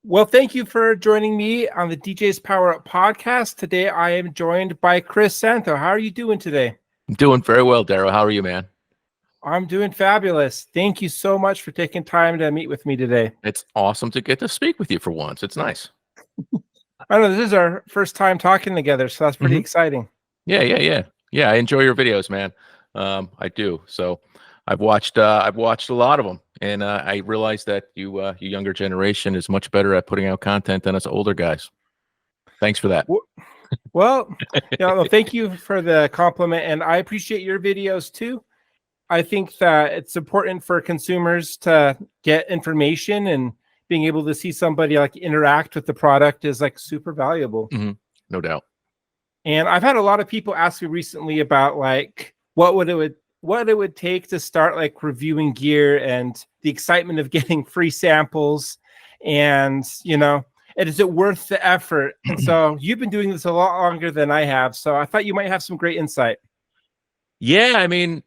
Well, thank you for joining me on the DJ's Power Up podcast. Today, I am joined by Kris Szanto. How are you doing today? I'm doing very well, Daryl. How are you, man? I'm doing fabulous. Thank you so much for taking time to meet with me today. It's awesome to get to speak with you for once. It's nice. I know this is our first time talking together, so that's pretty exciting. Yeah, I enjoy your videos, man. I do. So I've watched a lot of them, and I realized that you younger generation is much better at putting out content than us older guys. Thanks for that. Well, thank you for the compliment, and I appreciate your videos too. I think that it's important for consumers to get information, and being able to see somebody like interact with the product is like super valuable. No doubt. And I've had a lot of people ask me recently about like what it would take to start like reviewing gear, and the excitement of getting free samples, and and is it worth the effort? And so you've been doing this a lot longer than I have, so I thought you might have some great insight. Yeah, I mean,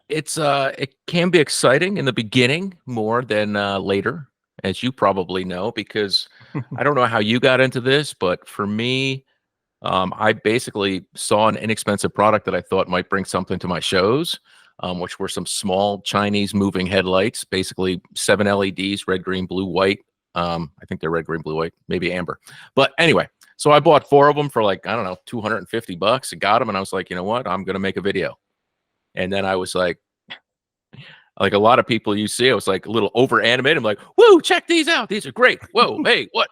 it can be exciting in the beginning more than later, as you probably know, because I don't know how you got into this, but for me, I basically saw an inexpensive product that I thought might bring something to my shows, which were some small Chinese moving headlights, basically 7 LEDs, red, green, blue, white. I think they're red, green, blue, white, maybe amber. But anyway, so I bought 4 of them for like, I don't know, $250. I got them, and I was like, you know what? I'm going to make a video. And then I was like a lot of people you see, I was like a little over animated. I'm like, whoa, check these out. These are great. Whoa, hey, what?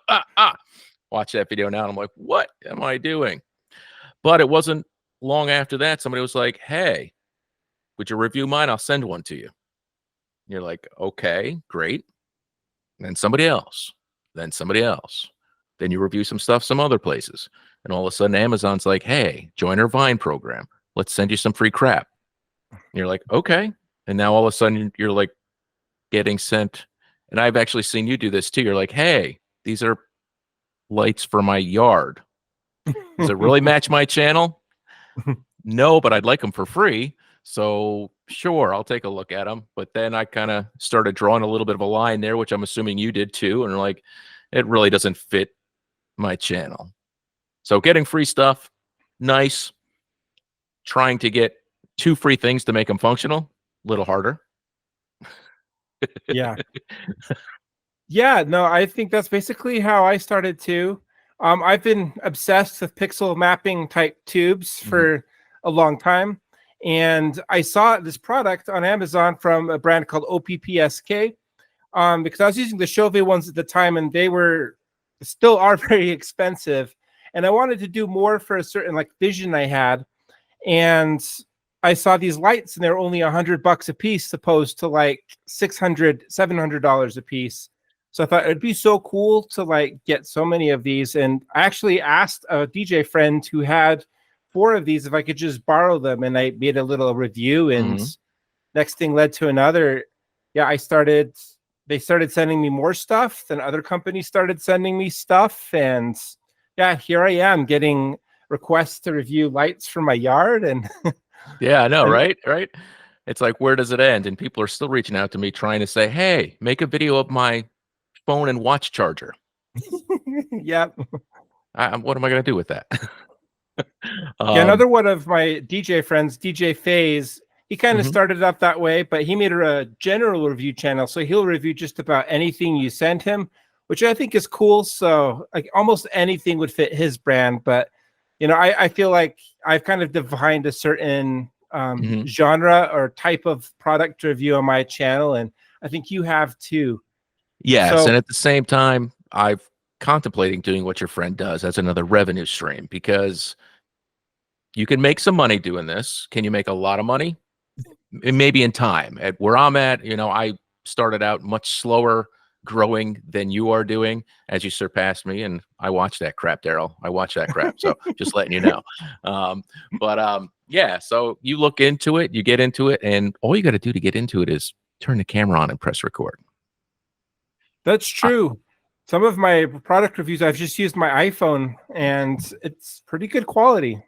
Watch that video now, and I'm like, what am I doing? But it wasn't long after that, somebody was like, hey, would you review mine? I'll send one to you. And you're like, okay, great. And then somebody else, then somebody else. Then you review some stuff some other places. And all of a sudden, Amazon's like, hey, join our Vine program. Let's send you some free crap. And you're like, okay. And now all of a sudden, you're like getting sent. And I've actually seen you do this too. You're like, hey, these are lights for my yard. Does it really match my channel? No, but I'd like them for free. So sure, I'll take a look at them. But then I kind of started drawing a little bit of a line there, which I'm assuming you did too. And like, it really doesn't fit my channel. So getting free stuff, nice. Trying to get 2 free things to make them functional, a little harder. Yeah. Yeah, no, I think that's basically how I started too. I've been obsessed with pixel mapping type tubes for a long time. And I saw this product on Amazon from a brand called OPPSK, because I was using the Chauvet ones at the time, and they still are very expensive. And I wanted to do more for a certain like vision I had. And I saw these lights, and they're only $100 a piece, opposed to like $600, $700 a piece. So I thought it'd be so cool to like get so many of these. And I actually asked a DJ friend who had 4 of these if I could just borrow them, and I made a little review, and next thing led to another. Yeah, they started sending me more stuff, then other companies started sending me stuff, and yeah, here I am getting requests to review lights for my yard. And yeah, I know, right? It's like, where does it end? And people are still reaching out to me trying to say, hey, make a video of my phone and watch charger. Yeah. What am I going to do with that? Yeah, another one of my DJ friends, DJ Faze, he kind of started up that way, but he made a general review channel. So he'll review just about anything you send him, which I think is cool. So like almost anything would fit his brand. But, I feel like I've kind of defined a certain genre or type of product review on my channel. And I think you have too. Yes. And at the same time, I've contemplating doing what your friend does as another revenue stream, because you can make some money doing this. Can you make a lot of money? Maybe in time. At where I'm at, I started out much slower growing than you are doing as you surpassed me. And I watch that crap, Daryl. I watch that crap. So just letting you know. Yeah, so you look into it, you get into it, and all you got to do to get into it is turn the camera on and press record. That's true. Some of my product reviews, I've just used my iPhone, and it's pretty good quality.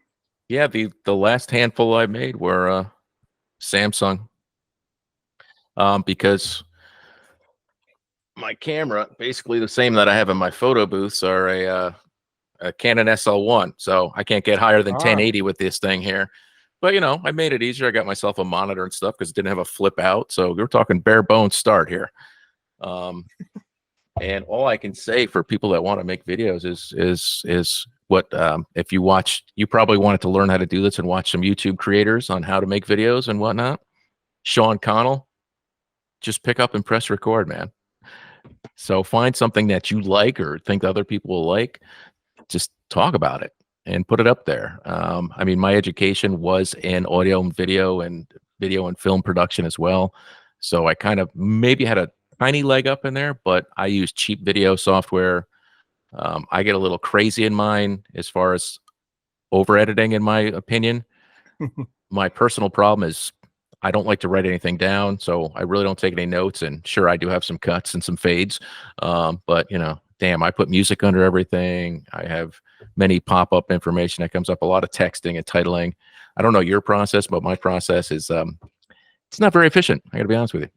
Yeah, the last handful I made were Samsung, because my camera, basically the same that I have in my photo booths, are a Canon SL1. So I can't get higher than 1080 with this thing here. But, you know, I made it easier. I got myself a monitor and stuff because it didn't have a flip out. So we're talking bare bones start here. And all I can say for people that want to make videos is what if you watch, you probably wanted to learn how to do this and watch some YouTube creators on how to make videos and whatnot. Sean Connell, just pick up and press record, man. So find something that you like or think other people will like. Just talk about it and put it up there. I mean, my education was in audio and video and film production as well. So I kind of maybe had a tiny leg up in there, but I use cheap video software. I get a little crazy in mine as far as over editing, in my opinion. My personal problem is I don't like to write anything down, so I really don't take any notes. And sure, I do have some cuts and some fades, but you know, damn, I put music under everything. I have many pop-up information that comes up, a lot of texting and titling. I don't know your process, but my process is it's not very efficient. I got to be honest with you.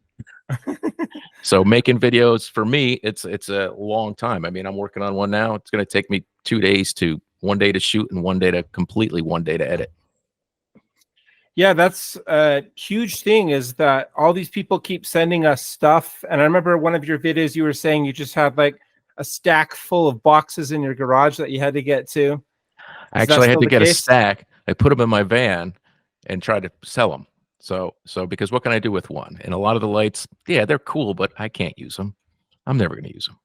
So making videos for me, it's a long time. I mean, I'm working on one now. It's going to take me 2 days to 1 day to shoot and 1 day to completely 1 day to edit. Yeah, that's a huge thing, is that all these people keep sending us stuff. And I remember one of your videos, you were saying you just had like a stack full of boxes in your garage that you had to get to. Actually, I had to get a stack. I put them in my van and tried to sell them. So because what can I do with one? And a lot of the lights, yeah, they're cool, but I can't use them. I'm never going to use them.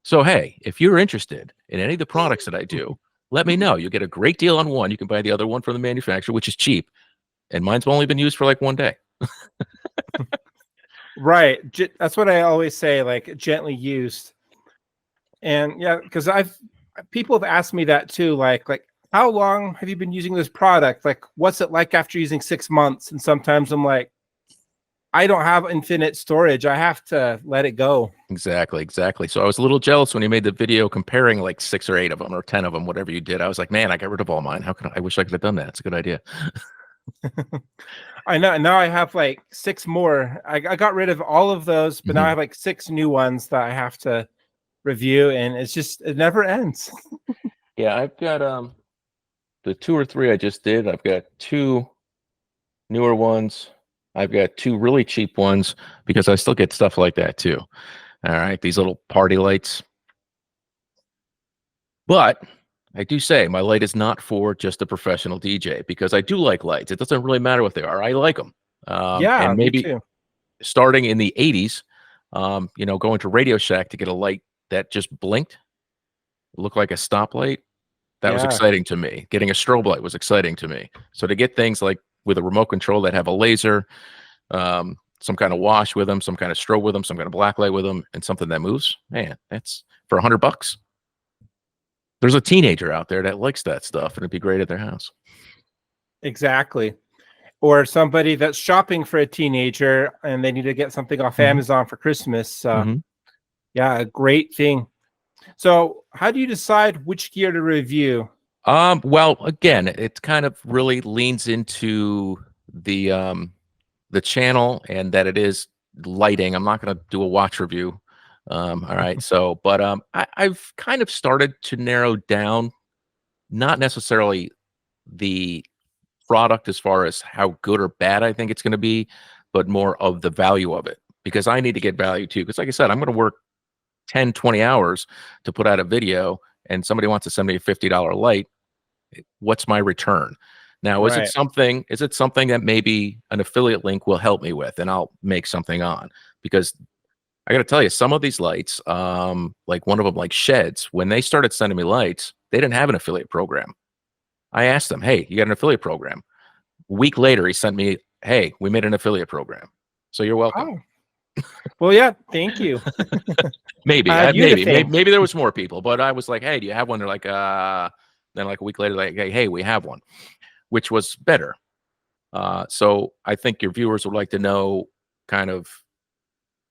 So, hey, if you're interested in any of the products that I do, let me know. You'll get a great deal on one. You can buy the other one from the manufacturer, which is cheap. And mine's only been used for like 1 day. Right. That's what I always say, like gently used. And yeah, because people have asked me that too, like how long have you been using this product? Like, what's it like after using 6 months? And sometimes I'm like, I don't have infinite storage. I have to let it go. Exactly. So I was a little jealous when you made the video comparing like 6 or 8 of them or 10 of them, whatever you did. I was like, man, I got rid of all mine. I wish I could have done that. It's a good idea. I know. Now I have like 6 more. I got rid of all of those, but now I have like 6 new ones that I have to review, and it never ends. Yeah, I've got the 2 or 3 I just did. I've got 2 newer ones. I've got 2 really cheap ones because I still get stuff like that too. All right, these little party lights. But I do say my light is not for just a professional DJ, because I do like lights. It doesn't really matter what they are. I like them. Yeah, and maybe me too. Starting in the 80s, you know, going to Radio Shack to get a light that just blinked, looked like a stoplight. That was exciting to me. Getting a strobe light was exciting to me. So to get things like with a remote control that have a laser, some kind of wash with them, some kind of strobe with them, some kind of black light with them, and something that moves, man, that's for $100. There's a teenager out there that likes that stuff, and it'd be great at their house. Exactly. Or somebody that's shopping for a teenager and they need to get something off Amazon for Christmas. Yeah, a great thing. So how do you decide which gear to review? Well, again, it kind of really leans into the channel, and that it is lighting. I'm not going to do a watch review. All right. So, but I've kind of started to narrow down, not necessarily the product as far as how good or bad I think it's going to be, but more of the value of it, because I need to get value too. Because like I said, I'm going to work 10, 20 hours to put out a video, and somebody wants to send me a $50 light. What's my return? Now, is it something that maybe an affiliate link will help me with, and I'll make something on? Because I got to tell you, some of these lights, like one of them, like Sheds, when they started sending me lights, they didn't have an affiliate program. I asked them, hey, you got an affiliate program? A week later, he sent me, hey, we made an affiliate program. So you're welcome. Oh. Well, yeah, thank you. maybe there was more people, but I was like, hey, do you have one? They're like, then like a week later, like, hey, we have one, which was better. So I think your viewers would like to know kind of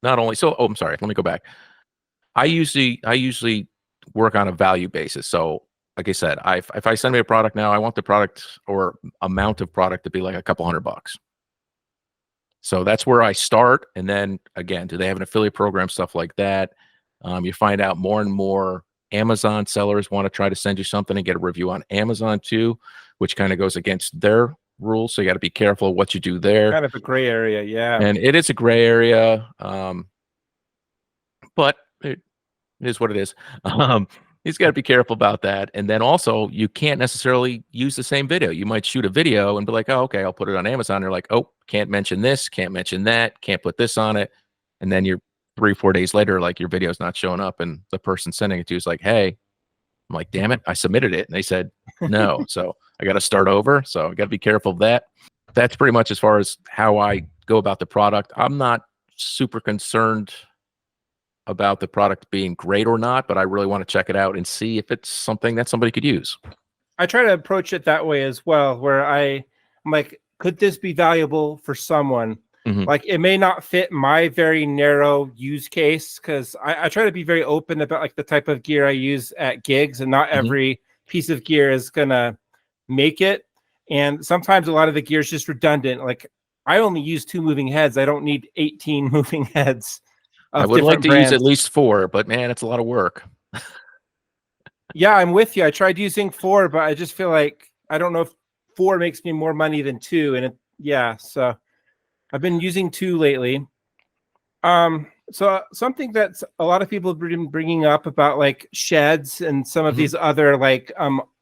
not only, so, I'm sorry, let me go back. I usually work on a value basis. So like I said, if I send me a product now, I want the product or amount of product to be like a couple $100. So that's where I start. And then again, do they have an affiliate program, stuff like that? You find out more and more Amazon sellers want to try to send you something and get a review on Amazon too, which kind of goes against their rules. So you got to be careful what you do there. Kind of a gray area, yeah. And it is a gray area, but it is what it is. He's got to be careful about that. And then also, you can't necessarily use the same video. You might shoot a video and be like, oh, okay, I'll put it on Amazon. You're like, oh, can't mention this, can't mention that, can't put this on it. And then you're 3-4 days later, like your video's not showing up. And the person sending it to you is like, hey, I'm like, damn it, I submitted it. And they said no. So I got to start over. So I got to be careful of that. That's pretty much as far as how I go about the product. I'm not super concerned about the product being great or not, but I really want to check it out and see if it's something that somebody could use. I try to approach it that way as well, where I'm like, could this be valuable for someone? Like, it may not fit my very narrow use case, because I try to be very open about like the type of gear I use at gigs, and not every piece of gear is gonna make it. And sometimes a lot of the gear is just redundant. Like, I only use 2 moving heads. I don't need 18 moving heads. I would like to use at least 4, but man, it's a lot of work. Yeah, I'm with you. I tried using 4, but I just feel like I don't know if 4 makes me more money than 2. And so I've been using 2 lately. So something that a lot of people have been bringing up about like sheds and some of these other like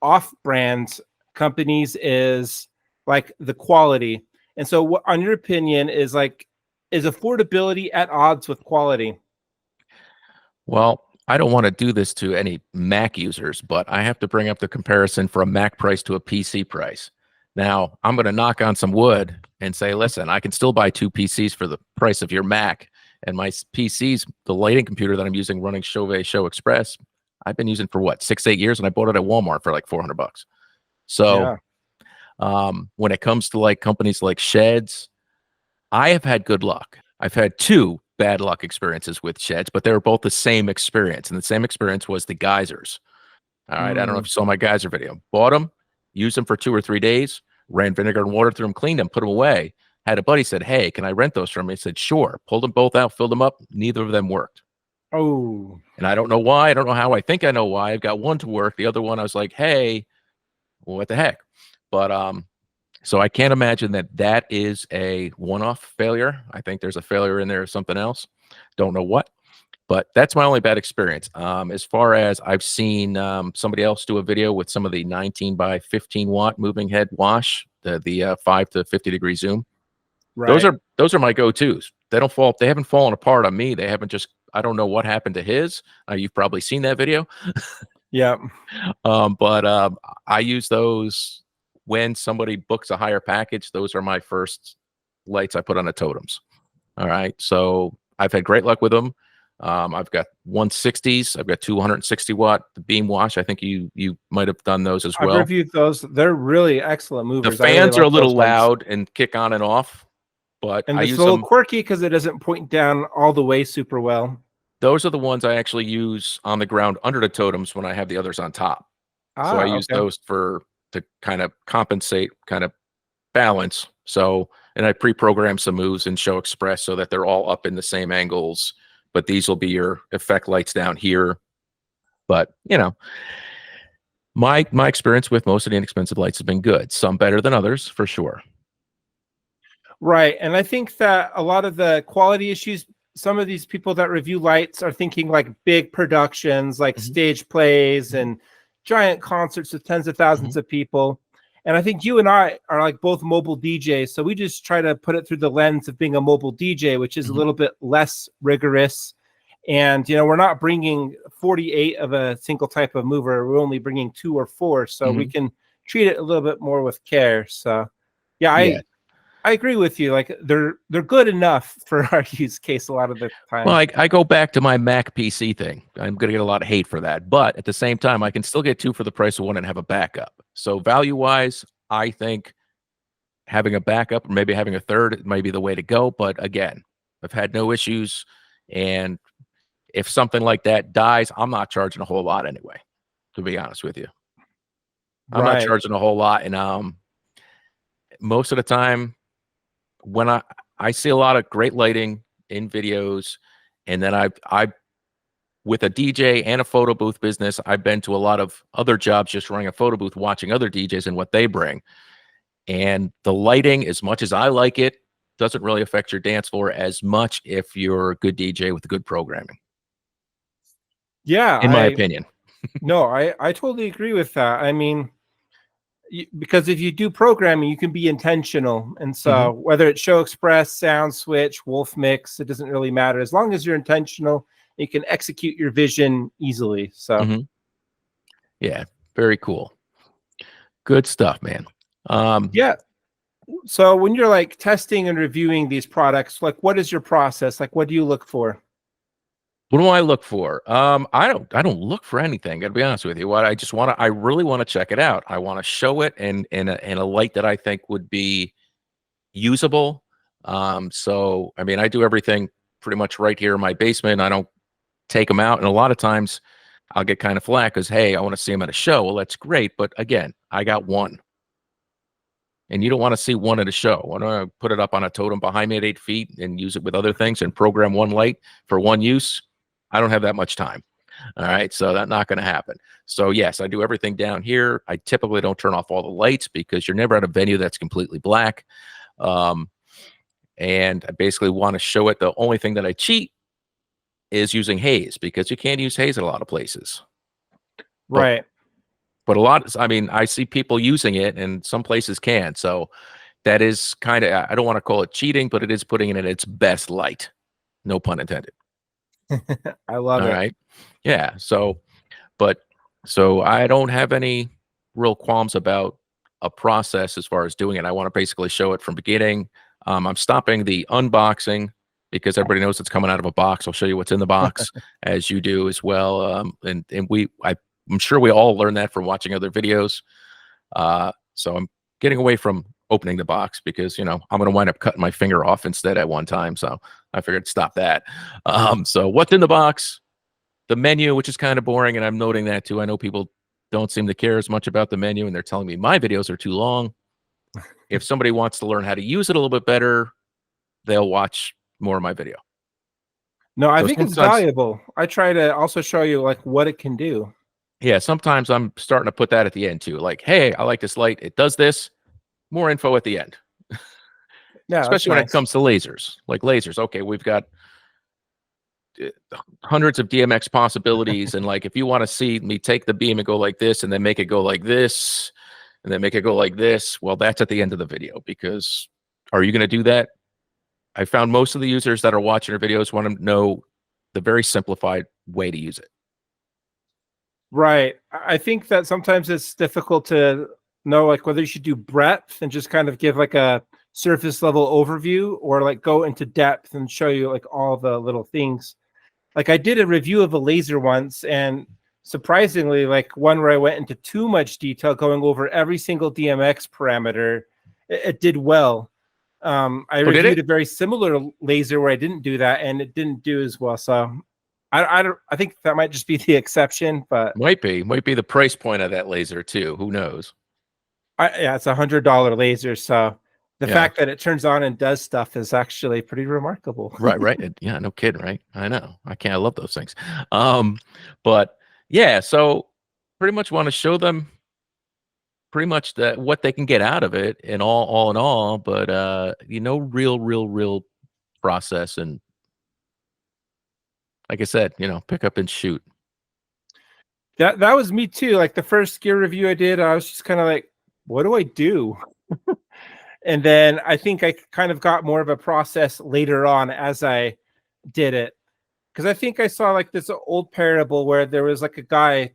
off-brand companies is like the quality. And so what, on your opinion, is affordability at odds with quality? Well, I don't want to do this to any Mac users, but I have to bring up the comparison for a Mac price to a PC price. Now, I'm going to knock on some wood and say, listen, I can still buy 2 PCs for the price of your Mac. And my PC's, the lighting computer that I'm using running Chauvet Show Express, I've been using for what, 6-8 years, and I bought it at Walmart for like $400. So when it comes to like companies like sheds, I have had good luck. I've had 2 bad luck experiences with sheds, but they were both the same experience. And the same experience was the geysers. All right. I don't know if you saw my geyser video. Bought them, used them for 2 or 3 days, ran vinegar and water through them, cleaned them, put them away. Had a buddy said, hey, can I rent those from you? I said, sure. Pulled them both out, filled them up. Neither of them worked. Oh. And I don't know why. I don't know how. I think I know why. I've got one to work. The other one, I was like, hey, what the heck? But so I can't imagine that is a one-off failure. I think there's a failure in there or something else. Don't know what. But that's my only bad experience. As far as I've seen somebody else do a video with some of the 19 by 15 watt moving head wash, the 5 to 50 degree zoom. Right. Those are my go-tos. They don't fall. They haven't fallen apart on me. They haven't just. I don't know what happened to his. You've probably seen that video. Yeah. But I use those when somebody books a higher package. Those are my first lights I put on the totems. All right. So I've had great luck with them. I've got 160s. I've got 260 watt the beam wash. I think you might have done those as well. I've reviewed those. They're really excellent movers. The fans are a little loud and kick on and off, but I use a little quirky because it doesn't point down all the way super well. Those are the ones I actually use on the ground under the totems when I have the others on top. So I use those to kind of compensate, kind of balance. So, and I pre-program some moves in Show Express so that they're all up in the same angles. But these will be your effect lights down here. But, you know, my experience with most of the inexpensive lights has been good. Some better than others, for sure. Right. And I think that a lot of the quality issues, some of these people that review lights are thinking like big productions, like stage plays and giant concerts with tens of thousands of people. And I think you and I are like both mobile DJs. So we just try to put it through the lens of being a mobile DJ, which is a little bit less rigorous. And, you know, we're not bringing 48 of a single type of mover. We're only bringing 2 or 4. So we can treat it a little bit more with care. So, I agree with you. Like they're good enough for our use case a lot of the time. Well, I go back to my Mac PC thing. I'm going to get a lot of hate for that. But at the same time, I can still get 2 for the price of 1 and have a backup. So value-wise, I think having a backup or maybe having a third might be the way to go. But again, I've had no issues. And if something like that dies, I'm not charging a whole lot anyway, to be honest with you. I'm not charging a whole lot. And most of the time, when I see a lot of great lighting in videos, and then I with a DJ and a photo booth business, I've been to a lot of other jobs just running a photo booth, watching other DJs and what they bring. And the lighting, as much as I like it, doesn't really affect your dance floor as much if you're a good DJ with good programming. Yeah, in my opinion. No, I totally agree with that. I mean, because if you do programming, you can be intentional. And so whether it's Show Express, Sound Switch, Wolf Mix, it doesn't really matter. As long as you're intentional, you can execute your vision easily. So yeah, very cool. Good stuff, man. yeah. So when you're like testing and reviewing these products, like what is your process? Like what do you look for? What do I look for? I don't look for anything, gotta be honest with you. What I really want to check it out. I want to show it in a light that I think would be usable. So I mean, I do everything pretty much right here in my basement. I don't take them out, and a lot of times I'll get kind of flack because, hey, I want to see them at a show. Well, that's great, but again, I got one, and you don't want to see one at a show. I want to put it up on a totem behind me at 8 feet and use it with other things and program one light for one use. I don't have that much time. All right, so that's not going to happen. So yes, I do everything down here. I typically don't turn off all the lights because you're never at a venue that's completely black. And I basically want to show it. The only thing that I cheat is using haze, because you can't use haze at a lot of places. Right. But a lot, I mean, I see people using it and some places can. So that is kind of, I don't want to call it cheating, but it is putting it in its best light. No pun intended. I love it. All right. Yeah. So I don't have any real qualms about a process as far as doing it. I want to basically show it from beginning. I'm stopping the unboxing because everybody knows it's coming out of a box. I'll show you what's in the box as you do as well. I'm sure we all learned that from watching other videos. So I'm getting away from opening the box because, I'm going to wind up cutting my finger off instead at one time. So I figured to stop that. So what's in the box? The menu, which is kind of boring, and I'm noting that too. I know people don't seem to care as much about the menu, and they're telling me my videos are too long. If somebody wants to learn how to use it a little bit better, they'll watch more of my video. No, I think it's valuable. I try to also show you like what it can do. Yeah, sometimes I'm starting to put that at the end too. Like, hey, I like this light. It does this. More info at the end. Yeah, especially when it comes to lasers. Like lasers, okay, we've got hundreds of DMX possibilities, and like if you want to see me take the beam and go like this and then make it go like this and then make it go like this, well, that's at the end of the video, because are you going to do that? I found most of the users that are watching our videos want to know the very simplified way to use it. Right. I think that sometimes it's difficult to know like whether you should do breadth and just kind of give like a surface level overview, or like go into depth and show you like all the little things. Like I did a review of a laser once, and surprisingly, like one where I went into too much detail going over every single DMX parameter, it did well. I reviewed a very similar laser where I didn't do that, and it didn't do as well. So I think that might just be the exception, but might be the price point of that laser too. Who knows? Yeah, it's $100 laser. So the fact that it turns on and does stuff is actually pretty remarkable. Right. Yeah, no kidding, right? I know. I love those things. But yeah, so pretty much want to show them pretty much what they can get out of it, and all in all, but real process, and like I said, pick up and shoot. That was me too. Like the first gear review I did, I was just kind of like, what do I do? And then I think I kind of got more of a process later on as I did it. Because I think I saw like this old parable where there was like a guy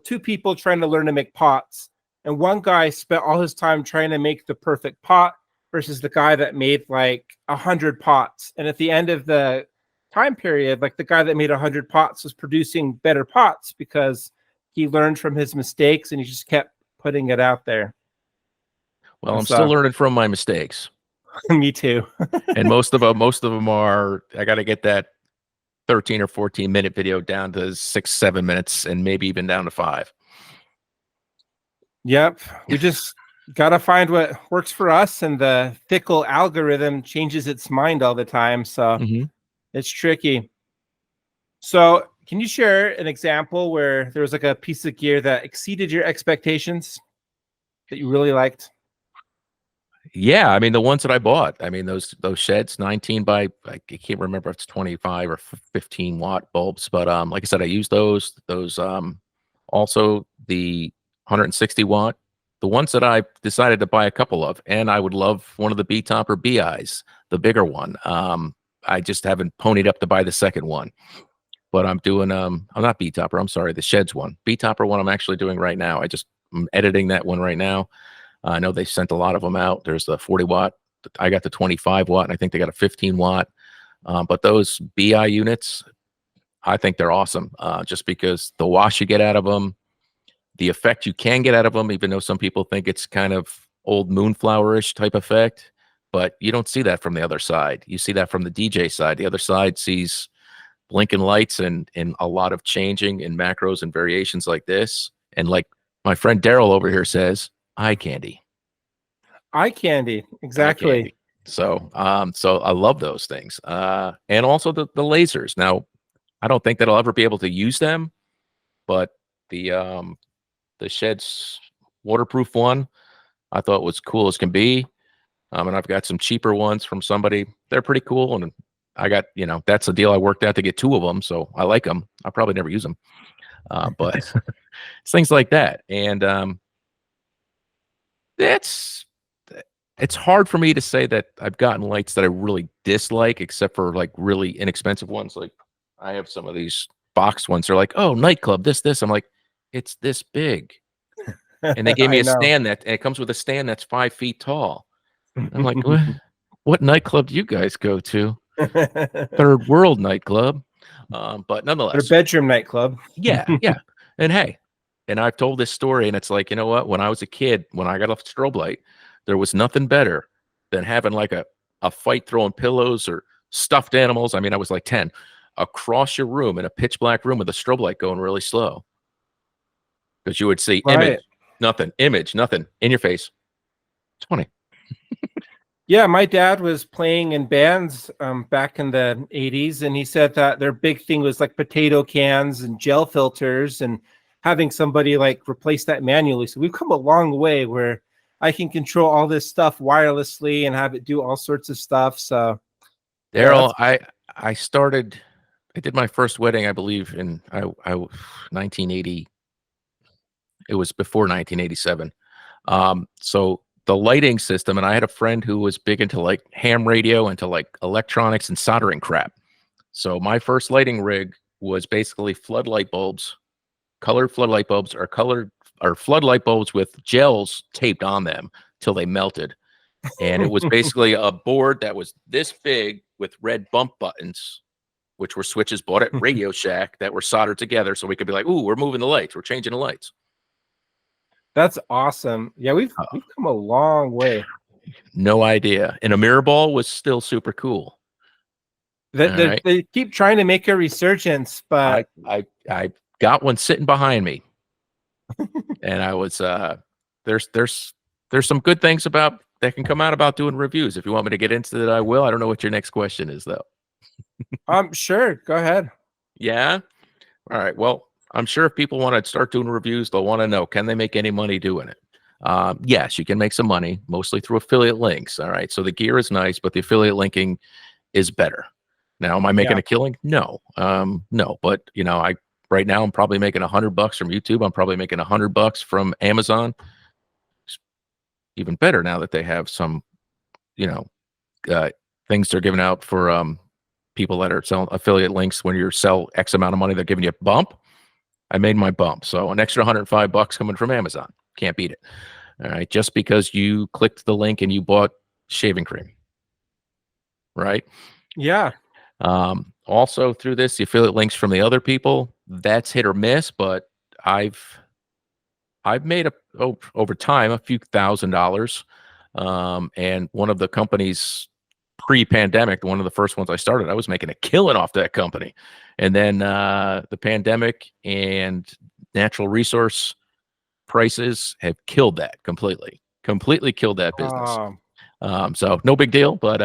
two people trying to learn to make pots. And one guy spent all his time trying to make the perfect pot versus the guy that made like 100 pots. And at the end of the time period, like the guy that made 100 pots was producing better pots because he learned from his mistakes and he just kept putting it out there. Well, I'm still learning from my mistakes. Me too. And most of them are, I got to get that 13 or 14 minute video down to 6-7 minutes, and maybe even down to 5. Yep. We just got to find what works for us, and the fickle algorithm changes its mind all the time. So it's tricky. So Can you share an example where there was like a piece of gear that exceeded your expectations that you really liked? Yeah, I mean the ones that I bought. I mean those sheds, 19 by I can't remember if it's 25 or 15 watt bulbs, but like I said, I use those. Also the 160 watt, the ones that I decided to buy a couple of, and I would love one of the B Topper BIs, the bigger one. I just haven't ponied up to buy the second one, but I'm doing I'm not B Topper. I'm sorry, the sheds one. B Topper one I'm actually doing right now. I'm editing that one right now. I know they sent a lot of them out. There's the 40 watt. I got the 25 watt, and I think they got a 15 watt. But those BI units, I think they're awesome. Just because the wash you get out of them, the effect you can get out of them, even though some people think it's kind of old moonflower-ish type effect, but you don't see that from the other side. You see that from the DJ side. The other side sees blinking lights and a lot of changing in macros and variations like this. And like my friend Daryl over here says, eye candy. Eye candy, exactly. Eye candy. So I love those things. And also the lasers. Now, I don't think that I'll ever be able to use them, but the Shed's waterproof one, I thought was cool as can be. And I've got some cheaper ones from somebody. They're pretty cool. And I got, that's a deal I worked out to get 2 of them. So I like them. I'll probably never use them. But it's things like that. And it's hard for me to say that I've gotten lights that I really dislike, except for like really inexpensive ones. Like I have some of these box ones. They're like, oh, nightclub, this. I'm like, it's this big. And they gave me a stand and it comes with a stand that's 5 feet tall. I'm like, what nightclub do you guys go to? Third world nightclub. But nonetheless. Their bedroom nightclub. Yeah. And hey, and I've told this story, and it's like, you know what? When I was a kid, when I got a strobe light, there was nothing better than having like a fight throwing pillows or stuffed animals. I mean, I was like 10 across your room in a pitch black room with a strobe light going really slow. Because you would see image, nothing in your face. It's funny. Yeah, my dad was playing in bands back in the 80s, and he said that their big thing was like potato cans and gel filters and having somebody like replace that manually. So we've come a long way where I can control all this stuff wirelessly and have it do all sorts of stuff. So Daryl, I did my first wedding, I believe, in 1980. It was before 1987. So the lighting system, and I had a friend who was big into like ham radio, into like electronics and soldering crap. So my first lighting rig was basically floodlight bulbs, colored floodlight bulbs, or floodlight bulbs with gels taped on them till they melted. And it was basically a board that was this big with red bump buttons, which were switches bought at Radio Shack that were soldered together. So we could be like, ooh, we're moving the lights. We're changing the lights. That's awesome. Yeah, we've come a long way. No idea. And a mirror ball was still super cool. They keep trying to make a resurgence, but I got one sitting behind me. And I was there's some good things about that can come out about doing reviews. If you want me to get into that, I will. I don't know what your next question is though. Sure, go ahead. Yeah. All right. Well, I'm sure if people want to start doing reviews, they'll want to know, can they make any money doing it? Yes, you can make some money, mostly through affiliate links. All right. So the gear is nice, but the affiliate linking is better. Now, am I making a killing? No. No. But right now I'm probably making $100 from YouTube. I'm probably making $100 from Amazon. It's even better now that they have some, things they're giving out for people that are selling affiliate links. When you sell X amount of money, they're giving you a bump. I made my bump. So an extra $105 coming from Amazon. Can't beat it. All right. Just because you clicked the link and you bought shaving cream. Right? Yeah. Also through this, the affiliate links from the other people, that's hit or miss, but I've made over time a few $1,000s. And one of the companies pre-pandemic, one of the first ones I started, I was making a killing off that company. And then the pandemic and natural resource prices have killed that completely killed that business. So no big deal, but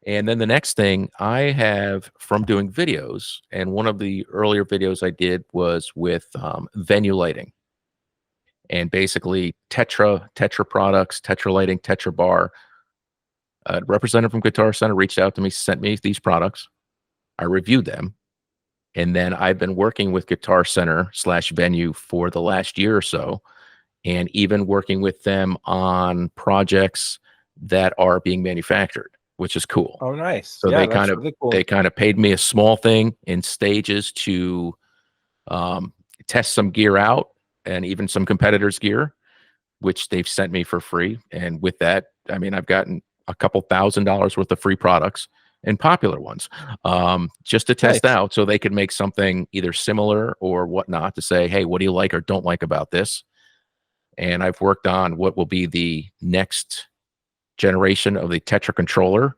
And then the next thing I have from doing videos, and one of the earlier videos I did was with venue lighting, and basically Tetra products, Tetra lighting, Tetra bar. A representative from Guitar Center reached out to me, sent me these products. I reviewed them, and then I've been working with Guitar Center / venue for the last year or so, and even working with them on projects that are being manufactured, which is cool. Oh, nice. So Yeah, that's really cool. they kind of paid me a small thing in stages to test some gear out, and even some competitors' gear, which they've sent me for free. And with that, I mean, I've gotten a couple $1,000s worth of free products, and popular ones, just to test Nice. out, so they could make something either similar or whatnot to say, hey, what do you like or don't like about this? And I've worked on what will be the next generation of the Tetra controller,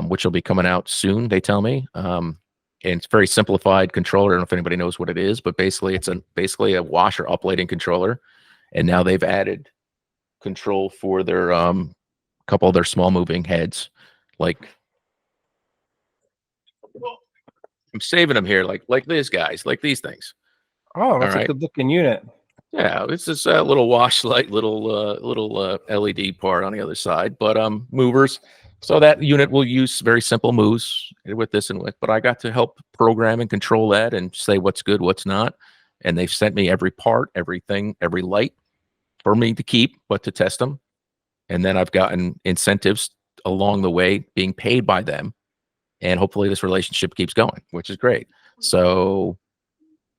which will be coming out soon, they tell me. And it's very simplified controller. I don't know if anybody knows what it is, but basically it's basically a washer uplighting controller. And now they've added control for their couple of their small moving heads. Like, I'm saving them here, like these guys, like these things. Oh, that's All a right. good looking unit. Yeah, it's this little wash light, little LED part on the other side, but movers. So that unit will use very simple moves with this and with. But I got to help program and control that and say what's good, what's not. And they've sent me every part, everything, every light for me to keep, but to test them. And then I've gotten incentives along the way, being paid by them, and hopefully this relationship keeps going, which is great. So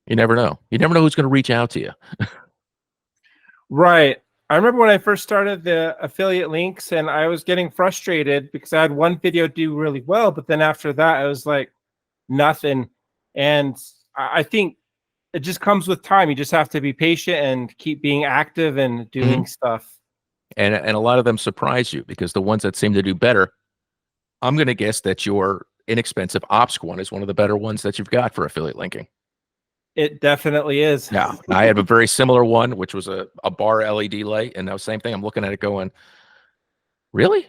you never know. You never know who's going to reach out to you. Right. I remember when I first started the affiliate links, and I was getting frustrated because I had one video do really well, but then after that, I was like, nothing. And I think it just comes with time. You just have to be patient and keep being active and doing stuff. And a lot of them surprise you, because the ones that seem to do better, I'm going to guess that your inexpensive OPS one is one of the better ones that you've got for affiliate linking. It definitely is. Yeah, I have a very similar one, which was a bar LED light, and that same thing. I'm looking at it going, really?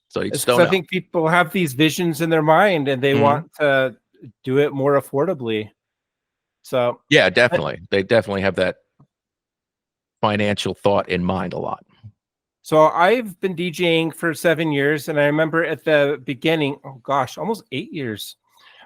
So you It's just because don't I know. think people have these visions in their mind and they want to do it more affordably. So Yeah, definitely. They definitely have that financial thought in mind a lot. So I've been DJing for 7 years, and I remember at the beginning, oh gosh, almost 8 years.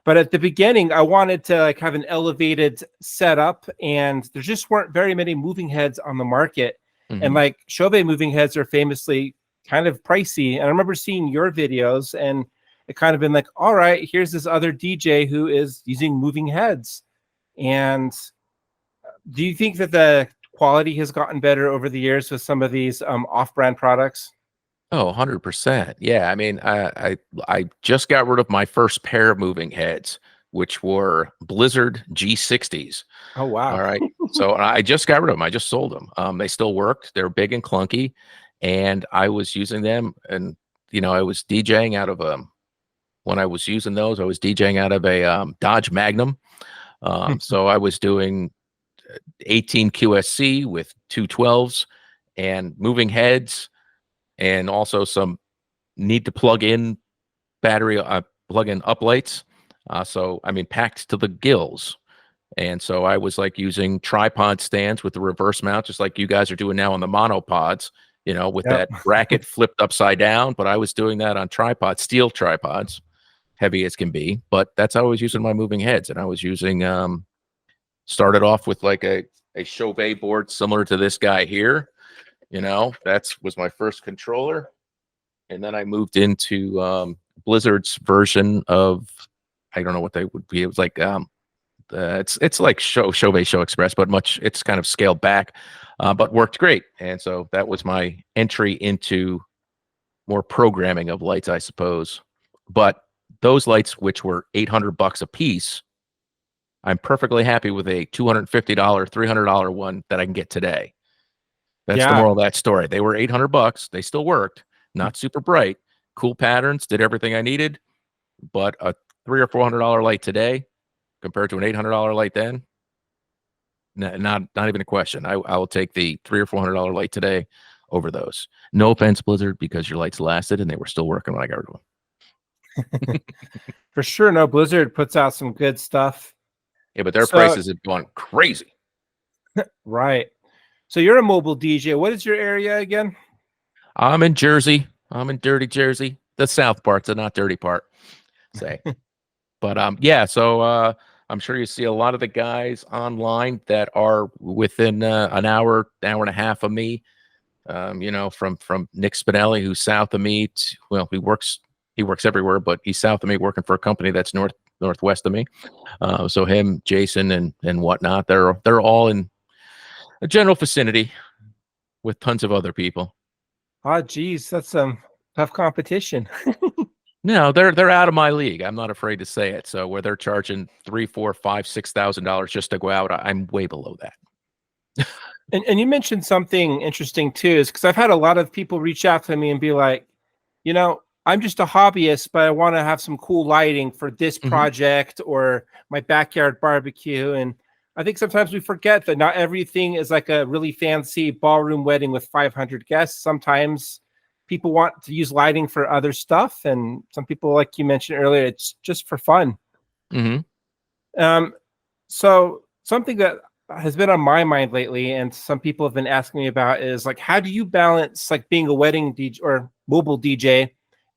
But at the beginning, I wanted to like have an elevated setup, and there just weren't very many moving heads on the market. And like Shobe moving heads are famously kind of pricey. And I remember seeing your videos, and it kind of been like, all right, here's this other DJ who is using moving heads. And do you think that the quality has gotten better over the years with some of these off-brand products? Oh, 100%. Yeah, I mean, I just got rid of my first pair of moving heads, which were Blizzard G60s. Oh, All wow. right. So I just got rid of them. I just sold them. They still worked. They're big and clunky, and I was using them. And I was DJing out of when I was using those, I was DJing out of a Dodge Magnum. So I was doing 18 QSC with 212s and moving heads, and also some need to plug in battery, plug in uplights. So I mean, packed to the gills. And so I was like using tripod stands with the reverse mount, just like you guys are doing now on the monopods, with Yep. that bracket flipped upside down. But I was doing that on tripods, steel tripods, heavy as can be. But that's how I was using my moving heads. And I was using, started off with like a Chauvet board similar to this guy here. That was my first controller. And then I moved into Blizzard's version of, I don't know what they would be. It was like, it's like Chauvet Show Express, but it's kind of scaled back, but worked great. And so that was my entry into more programming of lights, I suppose. But those lights, which were $800 a piece, I'm perfectly happy with a $250, $300 one that I can get today. That's the Yeah. moral of that story. They were $800. They still worked, not super bright, cool patterns, did everything I needed, but a $300 or $400 light today compared to an $800 light then, not even a question. I will take the $300 or $400 light today over those. No offense, Blizzard, because your lights lasted and they were still working when I got rid of them. For sure. No, Blizzard puts out some good stuff. Yeah, but their So, prices have gone crazy. right. So you're a mobile DJ. What is your area again? I'm in Jersey. I'm in dirty Jersey. The south part, the not dirty part, say. But yeah, so I'm sure you see a lot of the guys online that are within an hour and a half of me. You know, from Nick Spinelli, who's south of me. Well, he works everywhere, but he's south of me, working for a company that's northwest of me. So him, Jason, and whatnot, they're all in a general vicinity with tons of other people. Oh, geez, that's some tough competition. No, they're out of my league. I'm not afraid to say it. So where they're charging $3,000, $4,000, $5,000, $6,000 just to go out, I'm way below that. And you mentioned something interesting too, is because I've had a lot of people reach out to me and be like, you know, I'm just a hobbyist, but I want to have some cool lighting for this project or my backyard barbecue. And I think sometimes we forget that not everything is like a really fancy ballroom wedding with 500 guests. Sometimes people want to use lighting for other stuff. And some people, like you mentioned earlier, it's just for fun. So something that has been on my mind lately, and some people have been asking me about, is like, how do you balance like being a wedding DJ or mobile DJ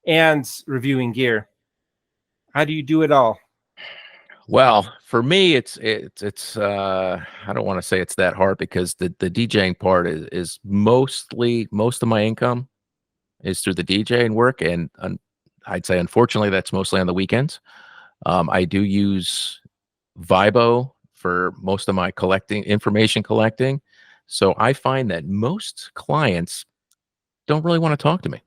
and reviewing gear? How do you do it all? Well, for me, it's I don't want to say it's that hard, because the DJing part is most of my income is through the DJing work, and I'd say unfortunately that's mostly on the weekends. I do use Vibo for most of my information collecting. So I find that most clients don't really want to talk to me.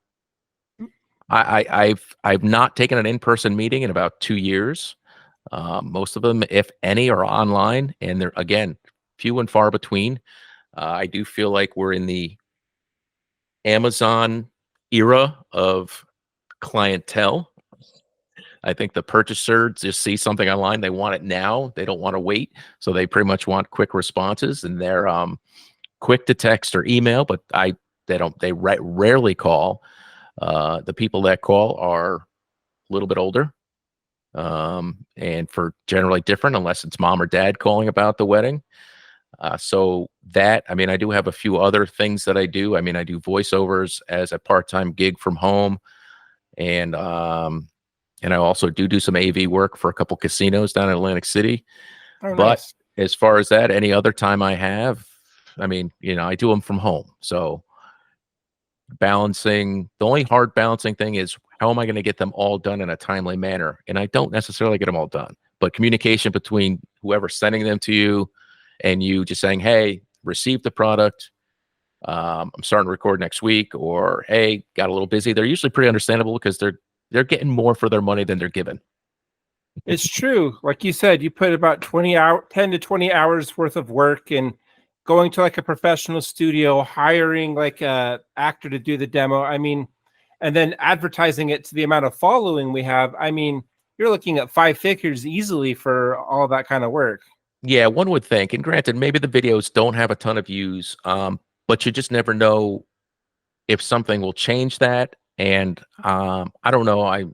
I've not taken an in-person meeting in about 2 years. Most of them, if any, are online, and they're, again, few and far between. I do feel like we're in the Amazon era of clientele. I think the purchaser just sees something online, they want it now. They don't want to wait, so they pretty much want quick responses, and they're quick to text or email. But they rarely call. The people that call are a little bit older, and for generally different, unless it's mom or dad calling about the wedding. So that, I mean, I do have a few other things that I do. I mean, I do voiceovers as a part-time gig from home, and I also do some AV work for a couple casinos down in Atlantic City. Oh, But nice. as far as that, any other time I have, I mean, you know, I do them from home. So the only hard balancing thing is, how am I going to get them all done in a timely manner? And I don't necessarily get them all done, but communication between whoever's sending them to you and you just saying, hey, receive the product. I'm starting to record next week, or hey, got a little busy. They're usually pretty understandable, because they're getting more for their money than they're given. It's true. Like you said, you put about 10 to 20 hours worth of work in going to like a professional studio, hiring like a actor to do the demo. I mean, and then advertising it to the amount of following we have. I mean, you're looking at 5 figures easily for all that kind of work. Yeah, one would think. And granted, maybe the videos don't have a ton of views, but you just never know if something will change that. And I don't know. I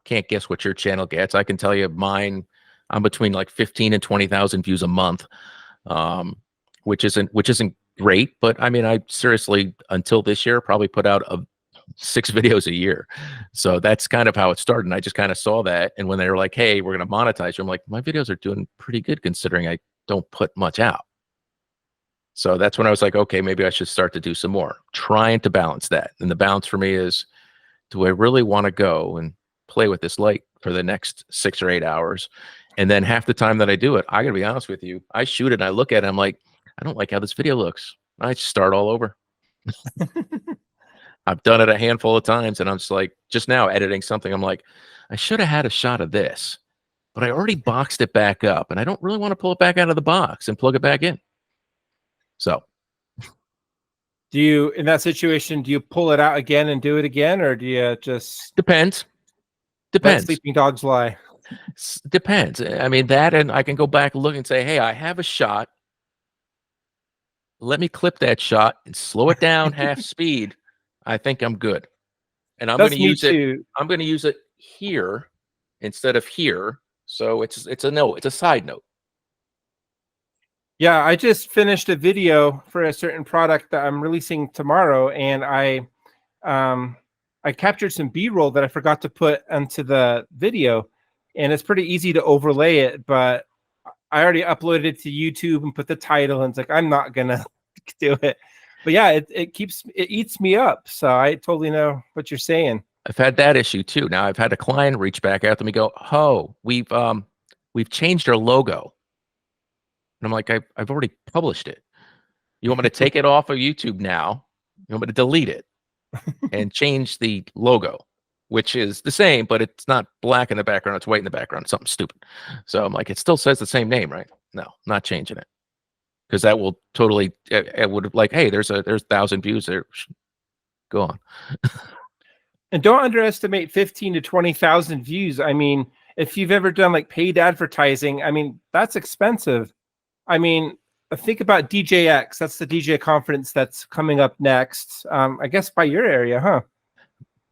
can't guess what your channel gets. I can tell you mine, I'm between like 15 and 20,000 views a month, which isn't great. But I mean, I seriously, until this year, probably put out 6 videos a year. So that's kind of how it started. And I just kind of saw that. And when they were like, hey, we're going to monetize you, I'm like, my videos are doing pretty good considering I don't put much out. So that's when I was like, okay, maybe I should start to do some more, trying to balance that. And the balance for me is, do I really want to go and play with this light for the next 6 or 8 hours? And then half the time that I do it, I gotta be honest with you, I shoot it and I look at it, I'm like, I don't like how this video looks. I start all over. I've done it a handful of times, and I'm just like, just now editing something, I'm like, I should have had a shot of this, but I already boxed it back up, and I don't really want to pull it back out of the box and plug it back in. So Do you, in that situation, do you pull it out again and do it again, or do you just depends. let sleeping dogs lie? Depends. I mean, that, and I can go back and look and say, hey, I have a shot let me clip that shot and slow it down half speed. I think I'm good. And I'm going That's to me use it. too. I'm going to use it here instead of here. So it's a note. It's a side note. Yeah, I just finished a video for a certain product that I'm releasing tomorrow, and I captured some B-roll that I forgot to put into the video, and it's pretty easy to overlay it, but I already uploaded it to YouTube and put the title, and it's like I'm not gonna do it. But yeah, it eats me up. So I totally know what you're saying. I've had that issue too. Now I've had a client reach back out to me, go, "Oh, we've changed our logo." And I'm like, I've already published it. You want me to take it off of YouTube now? You want me to delete it and change the logo, which is the same, but it's not black in the background. It's white in the background. Something stupid. So I'm like, it still says the same name, right? No, not changing it, because that will totally. It would like, hey, there's 1,000 views there. Go on. And don't underestimate 15 to 20,000 views. I mean, if you've ever done like paid advertising, I mean, that's expensive. I mean, think about DJX. That's the DJ conference that's coming up next. I guess by your area, huh?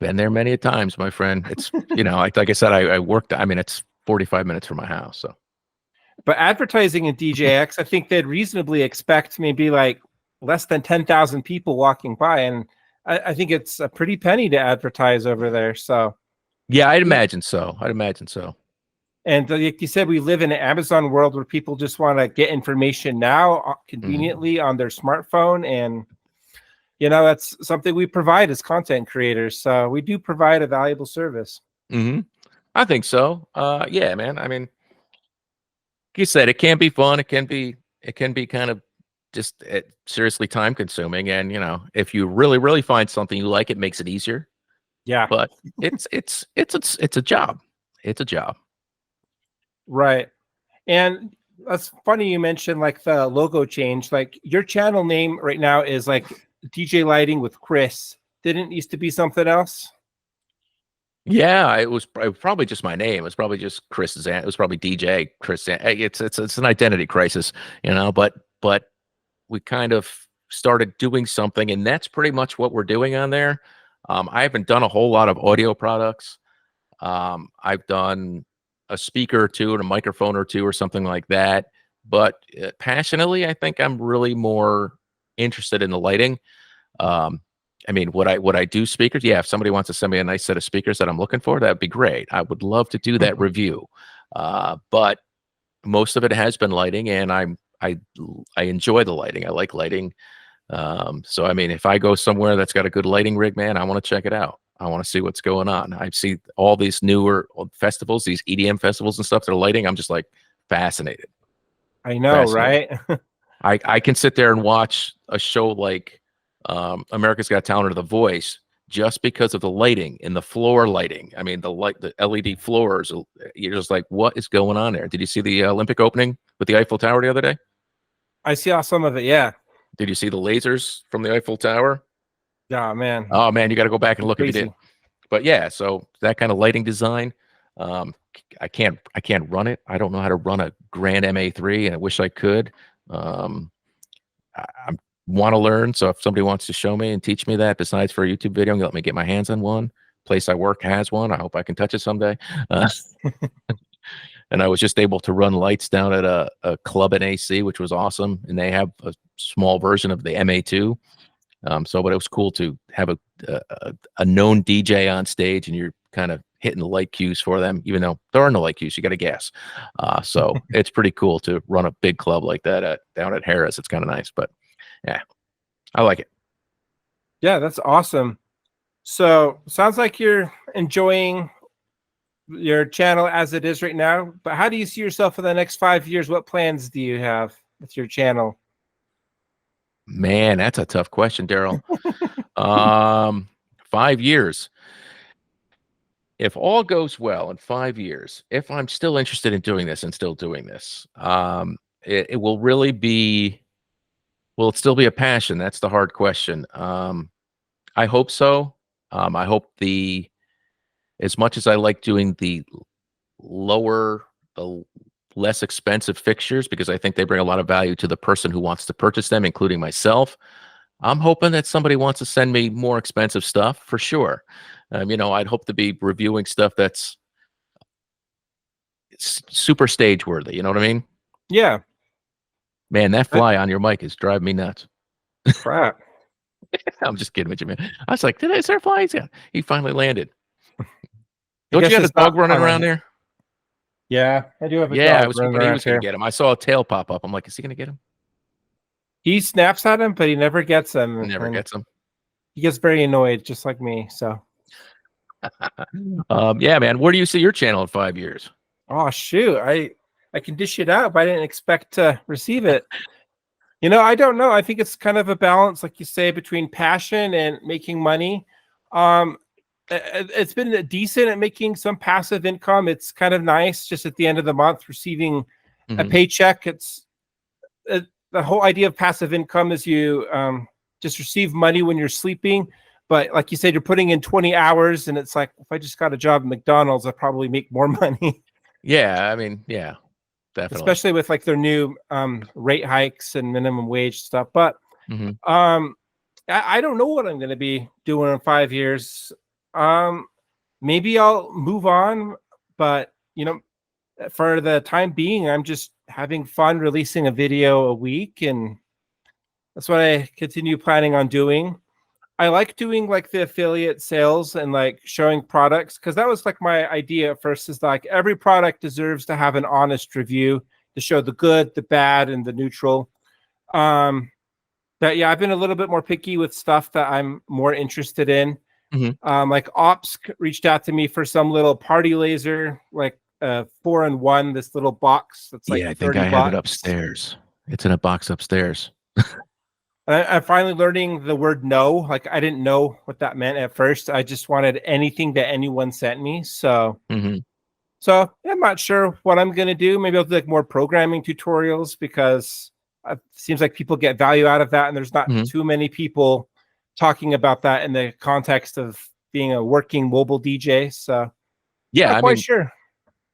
Been there many a times, my friend. It's like I said, I worked. I mean, it's 45 minutes from my house. So, But advertising in DJX, I think they'd reasonably expect maybe like less than 10,000 people walking by, and I think it's a pretty penny to advertise over there. So yeah, I'd imagine so. And like you said, we live in an Amazon world where people just want to get information now conveniently on their smartphone. And, that's something we provide as content creators. So we do provide a valuable service. I think so. Yeah, man. I mean, like you said, it can be fun. It can be kind of just seriously time consuming. And, if you really, really find something you like, it makes it easier. Yeah. But it's a job. It's a job. Right. And that's funny you mentioned like the logo change. Like your channel name right now is like DJ Lighting with Kris. Didn't it used to be something else? Yeah, it was probably just my name. It was probably just Kris. It was probably DJ Kris. It's an identity crisis, but we kind of started doing something, and that's pretty much what we're doing on there. I haven't done a whole lot of audio products. I've done a speaker or two and a microphone or two or something like that. But passionately, I think I'm really more interested in the lighting. I mean, would I do speakers? Yeah, if somebody wants to send me a nice set of speakers that I'm looking for, that'd be great. I would love to do that review. But most of it has been lighting, and I enjoy the lighting. I like lighting. So I mean, if I go somewhere that's got a good lighting rig, man, I want to check it out. I want to see what's going on. I see all these newer festivals, these EDM festivals and stuff that are lighting. I'm just like fascinated. I know, right? I can sit there and watch a show like America's Got Talent or The Voice just because of the lighting and the floor lighting. I mean, the LED floors. You're just like, what is going on there? Did you see the Olympic opening with the Eiffel Tower the other day? I saw some of it. Yeah. Did you see the lasers from the Eiffel Tower? Yeah, man. Oh man, you got to go back and look Crazy. if you did. But yeah, so that kind of lighting design, I can't run it. I don't know how to run a Grand MA3, and I wish I could. I want to learn. So if somebody wants to show me and teach me that, besides for a YouTube video, and let me get my hands on one. Place I work has one. I hope I can touch it someday. And I was just able to run lights down at a club in AC, which was awesome. And they have a small version of the MA2. But it was cool to have a known DJ on stage, and you're kind of hitting the light cues for them, even though there are no light cues. You got to guess. So it's pretty cool to run a big club like that down at Harris. It's kind of nice, but yeah, I like it. Yeah, that's awesome. So sounds like you're enjoying your channel as it is right now. But how do you see yourself for the next 5 years? What plans do you have with your channel? Man, that's a tough question, Daryl. 5 years. If all goes well in 5 years, if I'm still interested in doing this and still doing this, it will really be, will it still be a passion? That's the hard question. I hope so. I hope as much as I like doing the less expensive fixtures because I think they bring a lot of value to the person who wants to purchase them, including myself. I'm hoping that somebody wants to send me more expensive stuff for sure. You know, I'd hope to be reviewing stuff that's super stage worthy. You know what I mean? Yeah. Man, that I- fly on your mic is driving me nuts. Crap. I'm just kidding with you, man. I was like, is there a fly? He finally landed. I Don't you guess got a it's not dog running on around there? Yeah, I do have a Yeah, I dog was running hoping he around was going here. to get him. I saw a tail pop up. I'm like, is he going to get him? He snaps at him, but he never gets him. Never and gets him. He gets very annoyed, just like me. So, Yeah, man. Where do you see your channel in 5 years? oh shoot, I can dish it out, but I didn't expect to receive it. You know, I don't know. I think it's kind of a balance, like you say, between passion and making money. Um, it's been decent at making some passive income. It's kind of nice just at the end of the month receiving a paycheck. It's the whole idea of passive income is you just receive money when you're sleeping. But like you said, you're putting in 20 hours, and it's like, if I just got a job at McDonald's, I'd probably make more money. Yeah, I mean, yeah, definitely. Especially with like their new rate hikes and minimum wage stuff. But I don't know what I'm going to be doing in 5 years. Maybe I'll move on, but you know, for the time being, I'm just having fun releasing a video a week, and that's what I continue planning on doing. I like doing like the affiliate sales and like showing products, because that was like my idea at first, is like every product deserves to have an honest review to show the good, the bad, and the neutral. But yeah, I've been a little bit more picky with stuff that I'm more interested in. Like Ops reached out to me for some little party laser, like 4-in-1, this little box that's like Yeah, I think 30 I have it bucks. upstairs. It's in a box upstairs. I'm finally learning the word no. Like, I didn't know what that meant at first. I just wanted anything that anyone sent me. So, so I'm not sure what I'm going to do. Maybe I'll do like more programming tutorials, because it seems like people get value out of that. And there's not too many people talking about that in the context of being a working mobile DJ. So yeah, not quite sure.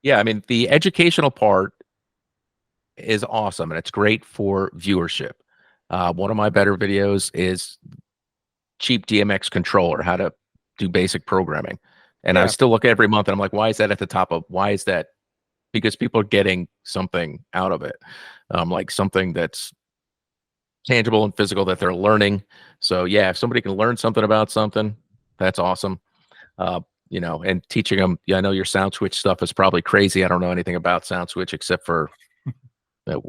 Yeah, I mean, the educational part is awesome, and it's great for viewership. One of my better videos is cheap DMX controller, how to do basic programming. And I still look every month and I'm like, why is that at the top of, why is that? Because people are getting something out of it. Like something that's tangible and physical that they're learning. So yeah, if somebody can learn something about something, that's awesome. You know, and teaching them, yeah, I know your SoundSwitch stuff is probably crazy. I don't know anything about SoundSwitch except for,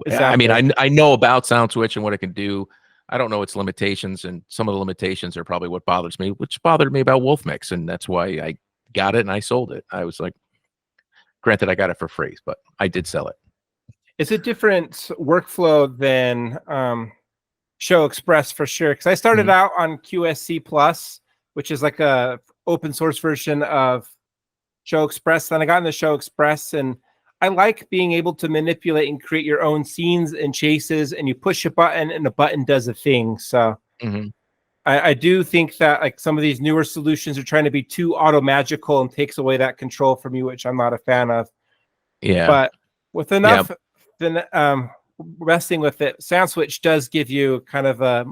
I mean, I know about SoundSwitch and what it can do. I don't know its limitations, and some of the limitations are probably what bothers me, which bothered me about Wolfmix, and that's why I got it and I sold it. I was like, granted, I got it for free, but I did sell it. It's a different workflow than Show Express for sure. Because I started out on QSC Plus, which is like a open source version of Show Express. Then I got into Show Express, and I like being able to manipulate and create your own scenes and chases, and you push a button and the button does a thing. So I do think that like some of these newer solutions are trying to be too auto magical and takes away that control from you, which I'm not a fan of. Yeah. But with enough then resting with it, SoundSwitch does give you kind of a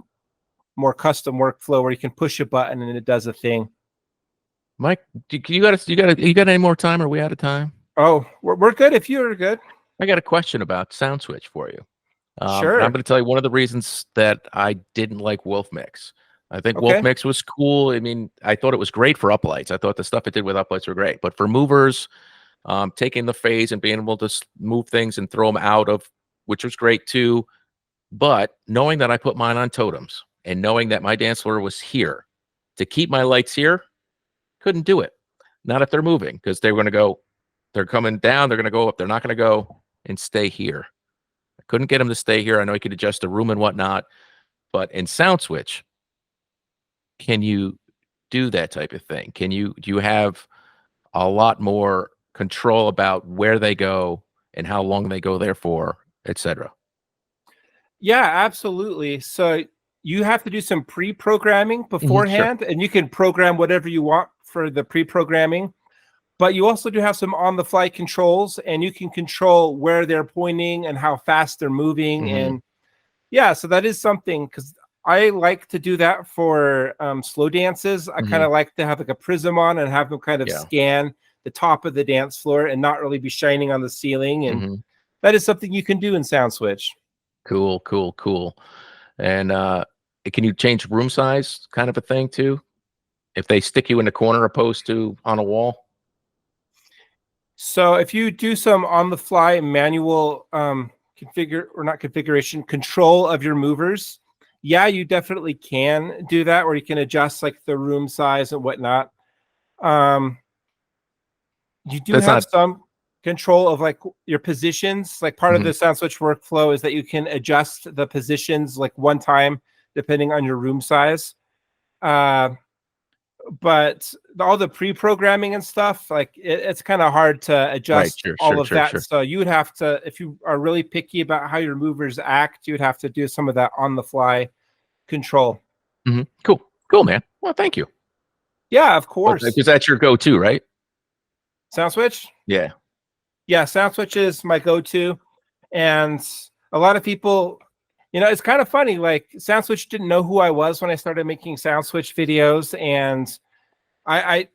more custom workflow where you can push a button and it does a thing. Mike, you got any more time? Or are we out of time? Oh, we're good if you're good. I got a question about SoundSwitch for you. Sure. And I'm going to tell you one of the reasons that I didn't like Wolfmix. I think Wolfmix was cool. I mean, I thought it was great for uplights. I thought the stuff it did with uplights were great. But for movers, taking the phase and being able to move things and throw them out of, which was great too. But knowing that I put mine on totems and knowing that my dance floor was here, to keep my lights here, couldn't do it. Not if they're moving, because they're going to go, they're coming down, they're going to go up. They're not going to go and stay here. I couldn't get them to stay here. I know you could adjust the room and whatnot, but in SoundSwitch, can you do that type of thing? Do you have a lot more control about where they go and how long they go there for, etc.? Yeah, absolutely. So you have to do some pre-programming beforehand, and you can program whatever you want for the pre-programming. but you also do have some on-the-fly controls, and you can control where they're pointing and how fast they're moving. And yeah, so that is something, because I like to do that for slow dances. I kind of like to have like a prism on and have them kind of scan the top of the dance floor and not really be shining on the ceiling. And that is something you can do in SoundSwitch. Cool, cool, cool. And can you change room size, kind of a thing too, if they stick you in the corner opposed to on a wall? So if you do some on-the-fly manual control of your movers, yeah, you definitely can do that, where you can adjust like the room size and whatnot. You do have some control of like your positions. Like part of the SoundSwitch workflow is that you can adjust the positions like one time depending on your room size. But all the pre-programming and stuff, like it's kind of hard to adjust all of that. So you would have to, if you are really picky about how your movers act, you would have to do some of that on the fly control. Cool, cool, man. Well, thank you. Yeah, of course. Because that's your go-to, right? SoundSwitch? Yeah. Yeah, SoundSwitch is my go-to. And a lot of people, it's kind of funny. Like SoundSwitch didn't know who I was when I started making SoundSwitch videos, and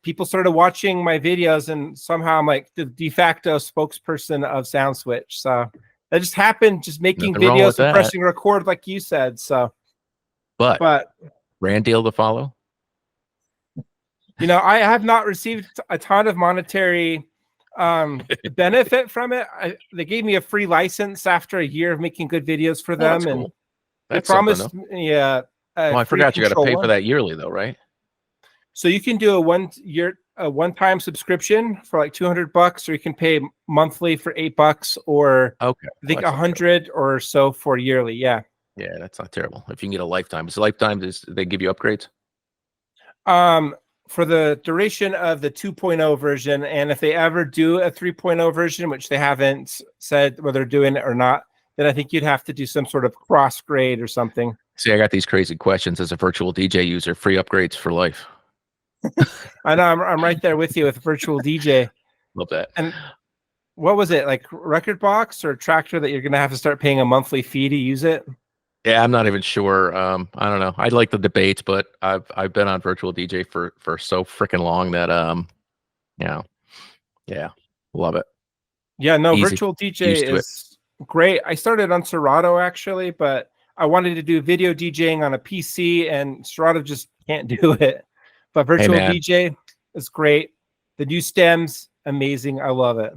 people started watching my videos, and somehow I'm like the de facto spokesperson of SoundSwitch. So that just happened, just making videos and pressing record, like you said. So, but brand deal to follow. I have not received a ton of monetary benefit from it. They gave me a free license after a year of making good videos for them, that's and cool. they promised me well, I forgot you got to pay for that yearly though, right? So you can do a one-time subscription for like $200, or you can pay monthly for $8, or I think 100 or so for yearly. Yeah, that's not terrible. If you can get a lifetime, they give you upgrades? For the duration of the 2.0 version, and if they ever do a 3.0 version, which they haven't said whether they're doing it or not, then I think you'd have to do some sort of cross grade or something. See, I got these crazy questions as a virtual DJ user. Free upgrades for life. I know, I'm right there with you with virtual DJ. Love that. And what was it, like Record Box or Tractor, that you're gonna have to start paying a monthly fee to use it? Yeah, I'm not even sure. I don't know. I like the debates, but I've been on virtual DJ for so freaking long that yeah, love it. Yeah, no, virtual DJ is great. I started on Serato actually, but I wanted to do video DJing on a PC, and Serato just can't do it. But virtual DJ is great. The new stems, amazing. I love it.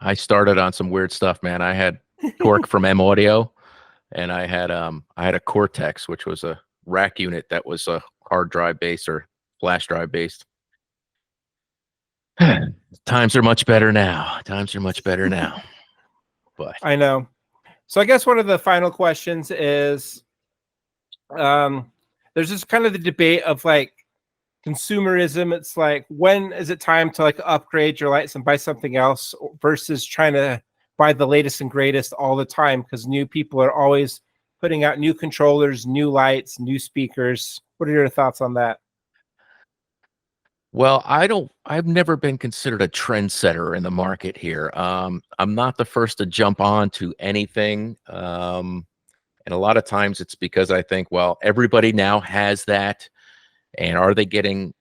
I started on some weird stuff, man. I had Torque from M Audio. And I had a Cortex, which was a rack unit that was a hard drive based or flash drive based. Times are much better now. But I know. So I guess one of the final questions is, there's just kind of the debate of like consumerism. It's like, when is it time to like upgrade your lights and buy something else, versus trying to buy the latest and greatest all the time, because new people are always putting out new controllers, new lights, new speakers. What are your thoughts on that? Well, I've never been considered a trendsetter in the market here. I'm not the first to jump on to anything. And a lot of times it's because I think, well, everybody now has that, and are they getting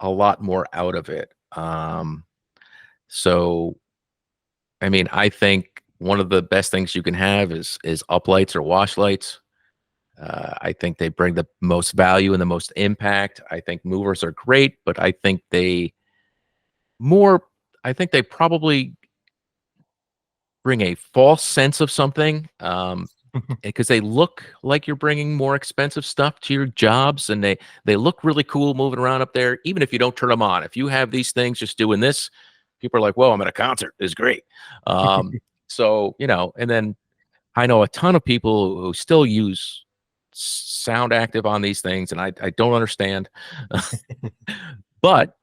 a lot more out of it? So I mean, I think one of the best things you can have is uplights or wash lights. I think they bring the most value and the most impact. I think movers are great, but I think they probably bring a false sense of something, because they look like you're bringing more expensive stuff to your jobs, and they look really cool moving around up there, even if you don't turn them on. If you have these things just doing this, people are like, whoa, I'm at a concert. It's great. So, and then I know a ton of people who still use sound active on these things, and I don't understand. But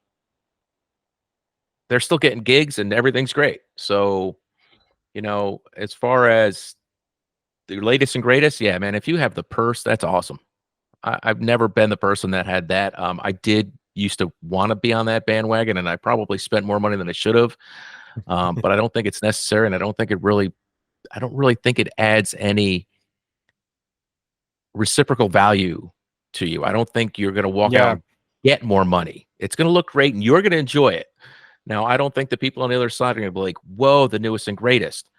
they're still getting gigs and everything's great. So, as far as the latest and greatest, yeah, man, if you have the purse, that's awesome. I've never been the person that had that. I did used to want to be on that bandwagon, and I probably spent more money than I should have. But I don't think it's necessary, and I don't really think it adds any reciprocal value to you. I don't think you're going to walk out and get more money. It's going to look great, and you're going to enjoy it. Now, I don't think the people on the other side are going to be like, whoa, the newest and greatest.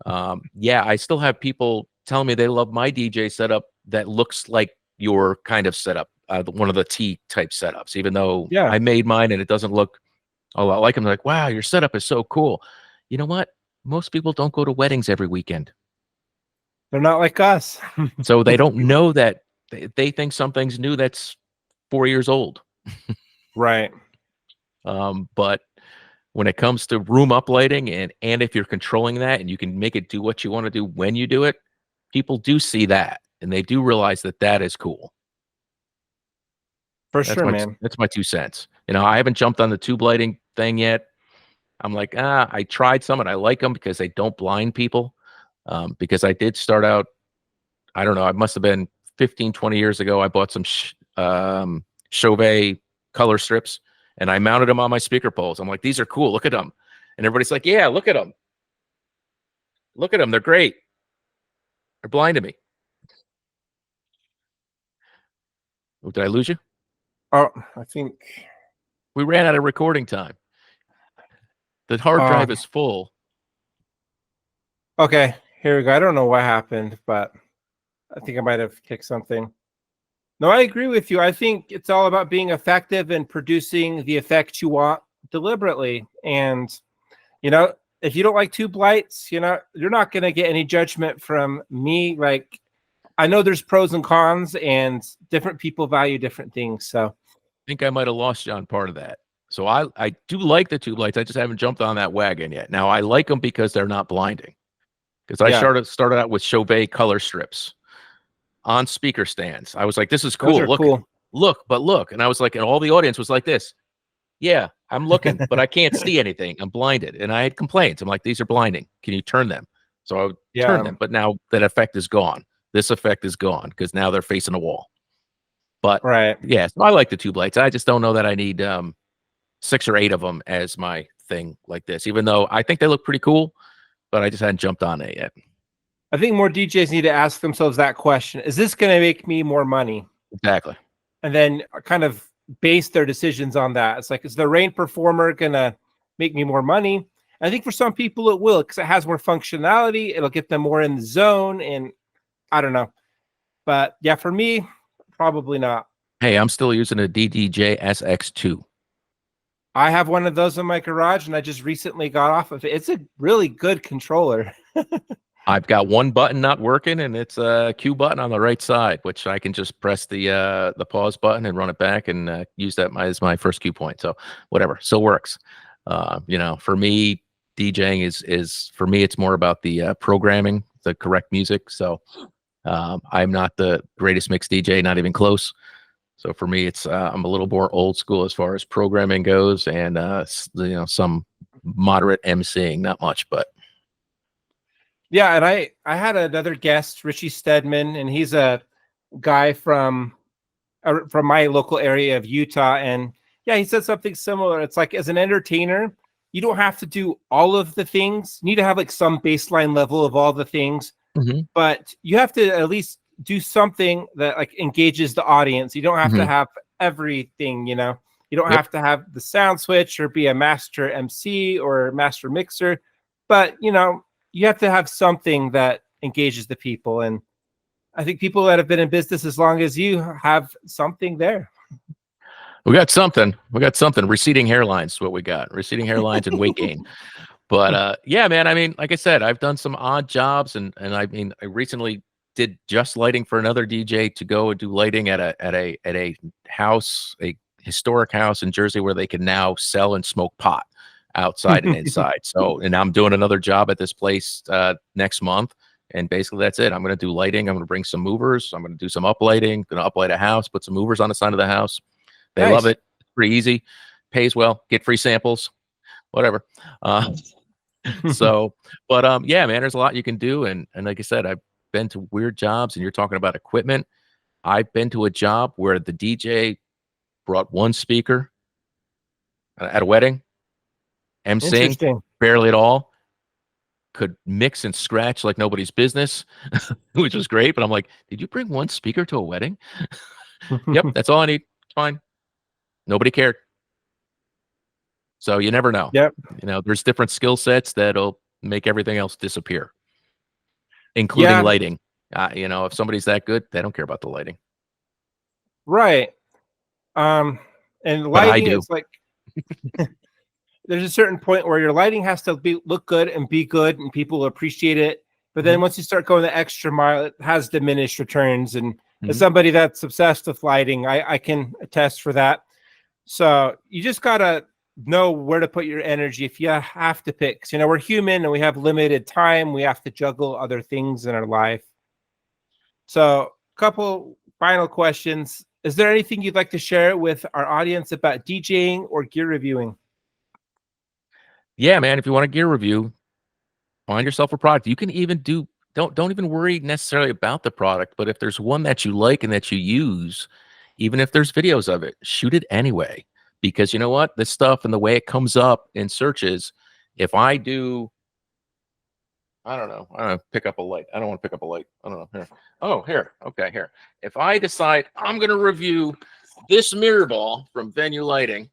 Yeah, I still have people telling me they love my DJ setup that looks like your kind of setup, one of the T type setups, even though I made mine and it doesn't look a lot like them. Like, wow, your setup is so cool. You know what? Most people don't go to weddings every weekend. They're not like us. So they don't know that they think something's new that's 4 years old. Right. But when it comes to room uplighting and if you're controlling that and you can make it do what you want to do when you do it, people do see that and they do realize that that is cool. For sure, man. That's my 2 cents. You know, I haven't jumped on the tube lighting thing yet. I'm like, I tried some and I like them because they don't blind people. Because I did start out, I don't know, it must have been 15, 20 years ago. I bought some Chauvet color strips and I mounted them on my speaker poles. I'm like, these are cool. Look at them. And everybody's like, yeah, look at them. Look at them. They're great. They're blinding me. Oh, did I lose you? Oh, I think we ran out of recording time. The hard drive is full. Okay, here we go. I don't know what happened, but I think I might have kicked something. No, I agree with you. I think it's all about being effective and producing the effect you want deliberately. And, you know, if you don't like tube lights, you know, you're not going to get any judgment from me. Like, I know there's pros and cons and different people value different things. So I think I might have lost you on part of that. So I do like the tube lights. I just haven't jumped on that wagon yet. Now I like them because they're not blinding. Because I started out with Chauvet color strips on speaker stands. I was like, this is cool. Look. And I was like, and all the audience was like this. Yeah, I'm looking, but I can't see anything. I'm blinded. And I had complaints. I'm like, these are blinding. Can you turn them? So I would turn them. But now that effect is gone. This effect is gone because now they're facing a wall. But yeah, so I like the tube lights. I just don't know that I need 6 or 8 of them as my thing like this, even though I think they look pretty cool, but I just hadn't jumped on it yet. I think more DJs need to ask themselves that question. Is this going to make me more money? Exactly. And then kind of base their decisions on that. It's like, is the rain performer going to make me more money? I think for some people it will because it has more functionality. It'll get them more in the zone. And I don't know. But yeah, for me, probably not. Hey, I'm still using a DDJ SX2. I have one of those in my garage, and I just recently got off of it. It's a really good controller. I've got one button not working, and it's a Q button on the right side, which I can just press the pause button and run it back and use that as my first cue point. So whatever, still works. You know, for me, DJing is for me, it's more about the programming, the correct music. So I'm not the greatest mix DJ, not even close. So for me, it's I'm a little more old school as far as programming goes, and you know, some moderate MCing, not much, but yeah. And I had another guest, Richie Stedman, and he's a guy from my local area of Utah, and yeah, he said something similar. It's like, as an entertainer, you don't have to do all of the things. You need to have like some baseline level of all the things, but you have to at least do something that like engages the audience. You don't have to have everything, you know. You don't have to have the sound switch or be a master MC or master mixer, but you know, you have to have something that engages the people. And I think people that have been in business as long as you have something there. We got something. Receding hairlines is what we got. Receding hairlines and weight gain. But yeah, man, I mean, like I said, I've done some odd jobs, and I mean, I recently did just lighting for another DJ to go and do lighting at a house, a historic house in Jersey where they can now sell and smoke pot outside and inside. So, and I'm doing another job at this place next month. And basically that's it. I'm going to do lighting. I'm going to bring some movers. I'm going to do some uplighting, going to uplight a house, put some movers on the side of the house. They love it. It's pretty easy. Pays well, get free samples, whatever. So, but yeah, man, there's a lot you can do. And like I said, I've been to weird jobs, and you're talking about equipment. I've been to a job where the DJ brought one speaker at a wedding, emceeing Interesting. barely at all, could mix and scratch like nobody's business, which was great. But I'm like, did you bring one speaker to a wedding? Yep, that's all I need. It's fine. Nobody cared. So you never know. Yep. You know, there's different skill sets that'll make everything else disappear, including Yeah. lighting. You know, if somebody's that good, they don't care about the lighting. Right. And But I lighting do. is like there's a certain point where your lighting has to look good and be good, and people appreciate it. But then once you start going the extra mile, it has diminished returns. And as somebody that's obsessed with lighting, I can attest for that. So you just gotta know where to put your energy if you have to pick. 'Cause, you know, we're human and we have limited time. We have to juggle other things in our life. So, couple final questions. Is there anything you'd like to share with our audience about DJing or gear reviewing? Yeah, man. If you want a gear review, find yourself a product. You can even do. Don't even worry necessarily about the product, but if there's one that you like and that you use, even if there's videos of it, shoot it anyway. Because you know what? This stuff and the way it comes up in searches, if I do, I don't know, pick up a light. I don't want to pick up a light. I don't know. Here. Oh, here. Okay, here. If I decide I'm going to review this mirror ball from Venue Lighting.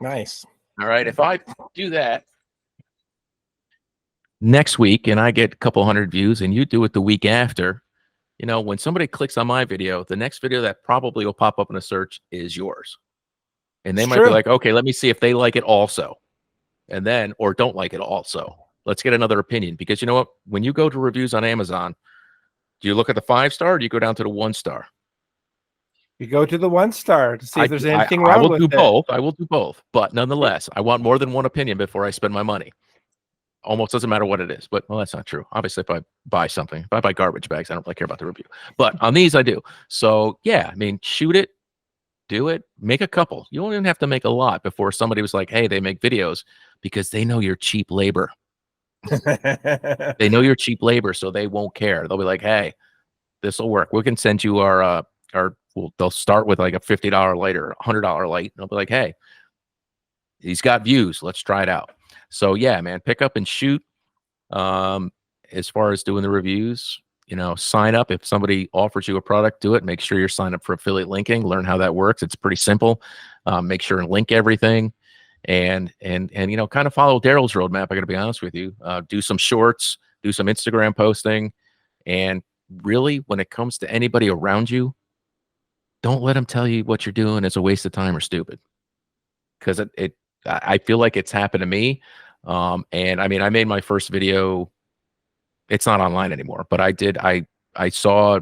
Nice. All right. If I do that next week and I get a couple hundred views and you do it the week after, you know, when somebody clicks on my video, the next video that probably will pop up in a search is yours. And they It's might be true. like, okay, let me see if they like it also. And then, or don't like it also. Let's get another opinion. Because you know what? When you go to reviews on Amazon, do you look at the 5-star or do you go down to the 1-star? You go to the 1-star to see if there's anything I wrong will with do it. both. I will do both. But nonetheless, I want more than one opinion before I spend my money. Almost doesn't matter what it is. But, well, that's not true. Obviously, if I buy something, if I buy garbage bags, I don't really care about the review. But on these, I do. So, yeah, I mean, shoot it. Do it. Make a couple. You don't even have to make a lot before somebody was like, hey, they make videos because they know you're cheap labor. They know you're cheap labor, so they won't care. They'll be like, hey, this will work. We can send you our well, they'll start with like a $50 light or $100 light. They'll be like, hey, he's got views. Let's try it out. So yeah, man, pick up and shoot. As far as doing the reviews, you know, sign up. If somebody offers you a product, do it. Make sure you're signed up for affiliate linking. Learn how that works. It's pretty simple. Make sure and link everything, and you know, kind of follow Daryl's roadmap. I got to be honest with you. Do some shorts, do some Instagram posting, and really, when it comes to anybody around you, don't let them tell you what you're doing is a waste of time or stupid. Because I feel like it's happened to me. And I mean, I made my first video. It's not online anymore, but I saw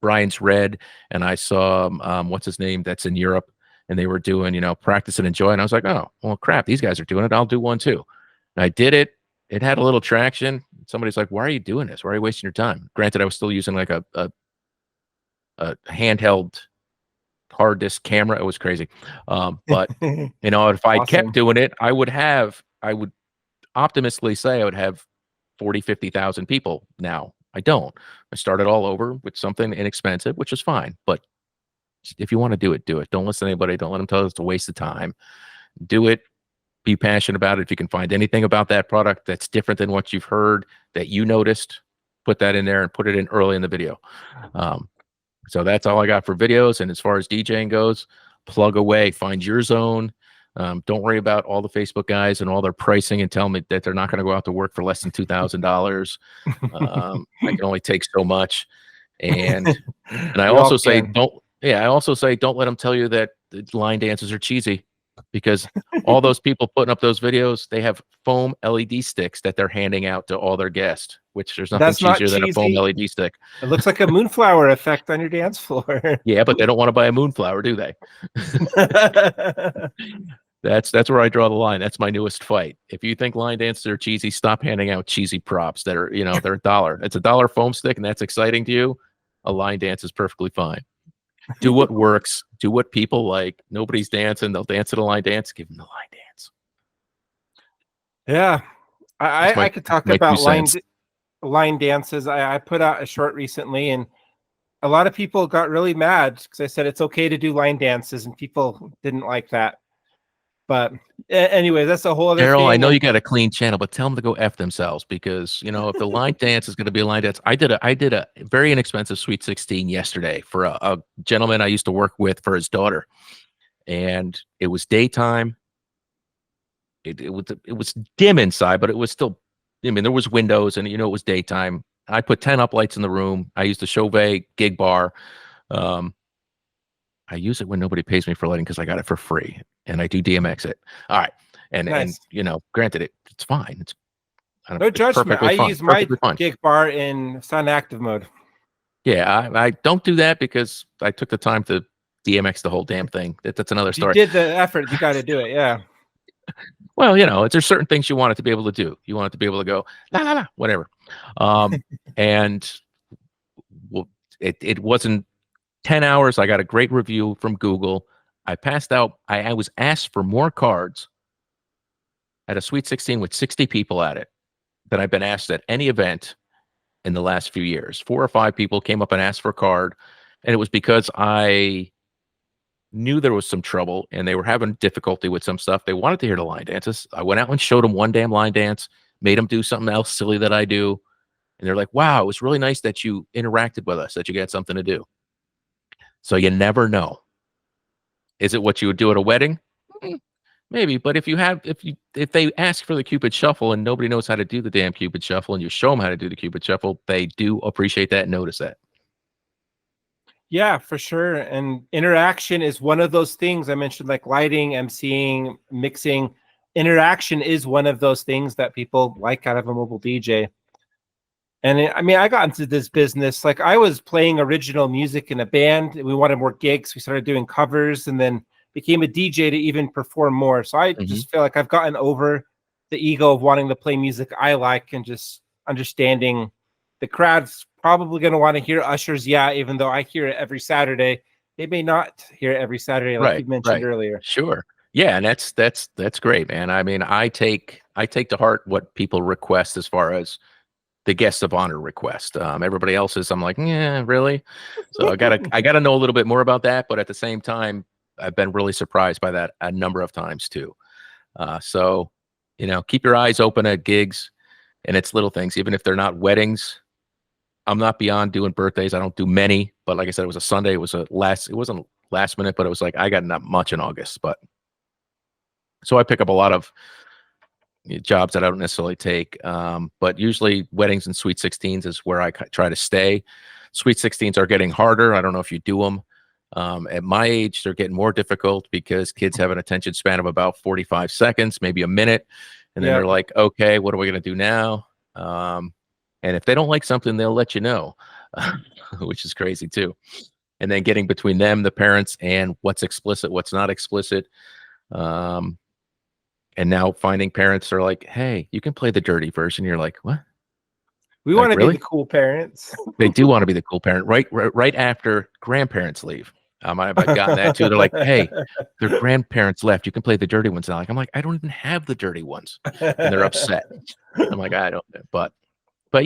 Brian's Red and I saw what's his name that's in Europe, and they were doing, you know, practice and enjoy, and I was like, oh well, crap, these guys are doing it, I'll do one too. And I did it. It had a little traction. Somebody's like, why are you doing this? Why are you wasting your time? Granted, I was still using like a handheld hard disk camera. It was crazy. But you know, if I kept Awesome. doing it, I would optimistically say I would have 40, 50,000 people. Now I don't. I started all over with something inexpensive, which is fine. But if you want to do it, do it. Don't listen to anybody. Don't let them tell you it's a waste of time. Do it. Be passionate about it. If you can find anything about that product that's different than what you've heard that you noticed, put that in there and put it in early in the video. So that's all I got for videos. And as far as DJing goes, plug away, find your zone. Don't worry about all the Facebook guys and all their pricing and tell me that they're not going to go out to work for less than $2,000. I can only take so much. And I We all also say, can. I also say, don't let them tell you that the line dances are cheesy, because all those people putting up those videos, they have foam LED sticks that they're handing out to all their guests, which there's nothing That's not cheesier than a foam cheesy. LED stick. It looks like a moonflower effect on your dance floor. Yeah, but they don't want to buy a moonflower, do they? That's where I draw the line. That's my newest fight. If you think line dances are cheesy, stop handing out cheesy props that are, you know, they're $1. It's $1 foam stick, and that's exciting to you. A line dance is perfectly fine. Do what works. Do what people like. Nobody's dancing. They'll dance at a line dance. Give them the line dance. Yeah, That's I could talk my two about cents. line dances. I put out a short recently, and a lot of people got really mad because I said it's okay to do line dances, and people didn't like that. But anyway, that's a whole other Daryl, I thing. know And you got a clean channel, but tell them to go F themselves because, you know, if the line dance is going to be a line dance, I did a very inexpensive Sweet 16 yesterday for a gentleman I used to work with for his daughter. And it was daytime. It was dim inside, but it was still, I mean, there was windows and, you know, it was daytime. I put 10 up lights in the room. I used a Chauvet gig bar. Um, I use it when nobody pays me for lighting because I got it for free and I do DMX it. All right. And nice. you know, granted it's fine. No It's judgment. perfectly I fine. use my Perfectly fine. gig bar in sun active mode. Yeah, I don't do that because I took the time to DMX the whole damn thing. That's another If you story. did the effort, you got to do it. Yeah. Well, you know, there's certain things you want it to be able to do. You want it to be able to go la la la, whatever. And well, it wasn't 10 hours. I got a great review from Google. I passed out. I was asked for more cards at a Sweet 16 with 60 people at it than I've been asked at any event in the last few years. 4 or 5 people came up and asked for a card, and it was because I knew there was some trouble and they were having difficulty with some stuff. They wanted to hear the line dances. I went out and showed them one damn line dance, made them do something else silly that I do. And they're like, wow, it was really nice that you interacted with us, that you got something to do. So you never know. Is it what you would do at a wedding? Maybe, but if they ask for the Cupid Shuffle and nobody knows how to do the damn Cupid Shuffle and you show them how to do the Cupid Shuffle, they do appreciate that and notice that. Yeah, for sure. And interaction is one of those things I mentioned, like lighting, emceeing, mixing. Interaction is one of those things that people like out of a mobile DJ. And I mean, I got into this business, like I was playing original music in a band. We wanted more gigs. We started doing covers and then became a DJ to even perform more. So I just feel like I've gotten over the ego of wanting to play music I like and just understanding the crowd's probably going to want to hear Usher's Yeah, even though I hear it every Saturday. They may not hear it every Saturday, like you mentioned earlier. Sure. Yeah, and that's great, man. I mean, I take to heart what people request as far as the guest of honor request. Everybody else's, I'm like, yeah, really. So I gotta know a little bit more about that. But at the same time, I've been really surprised by that a number of times too. So, you know, keep your eyes open at gigs, and it's little things, even if they're not weddings. I'm not beyond doing birthdays. I don't do many, but like I said, it was a Sunday. It wasn't last minute, but it was like I got not much in August, but so I pick up a lot of jobs that I don't necessarily take. But usually weddings and Sweet 16s is where I try to stay. Sweet 16s are getting harder. I don't know if you do them. At my age, they're getting more difficult because kids have an attention span of about 45 seconds, maybe a minute. And then they're like, okay, what are we going to do now? And if they don't like something, they'll let you know, which is crazy too. And then getting between them, the parents, and what's explicit, what's not explicit. And now finding parents are like, hey, you can play the dirty version. You're like, what? We want to be the cool parents. They do want to be the cool parent right after grandparents leave. I've gotten that too. They're like, hey, their grandparents left. You can play the dirty ones now. Like, I'm like, I don't even have the dirty ones. And they're upset. I'm like, I don't, but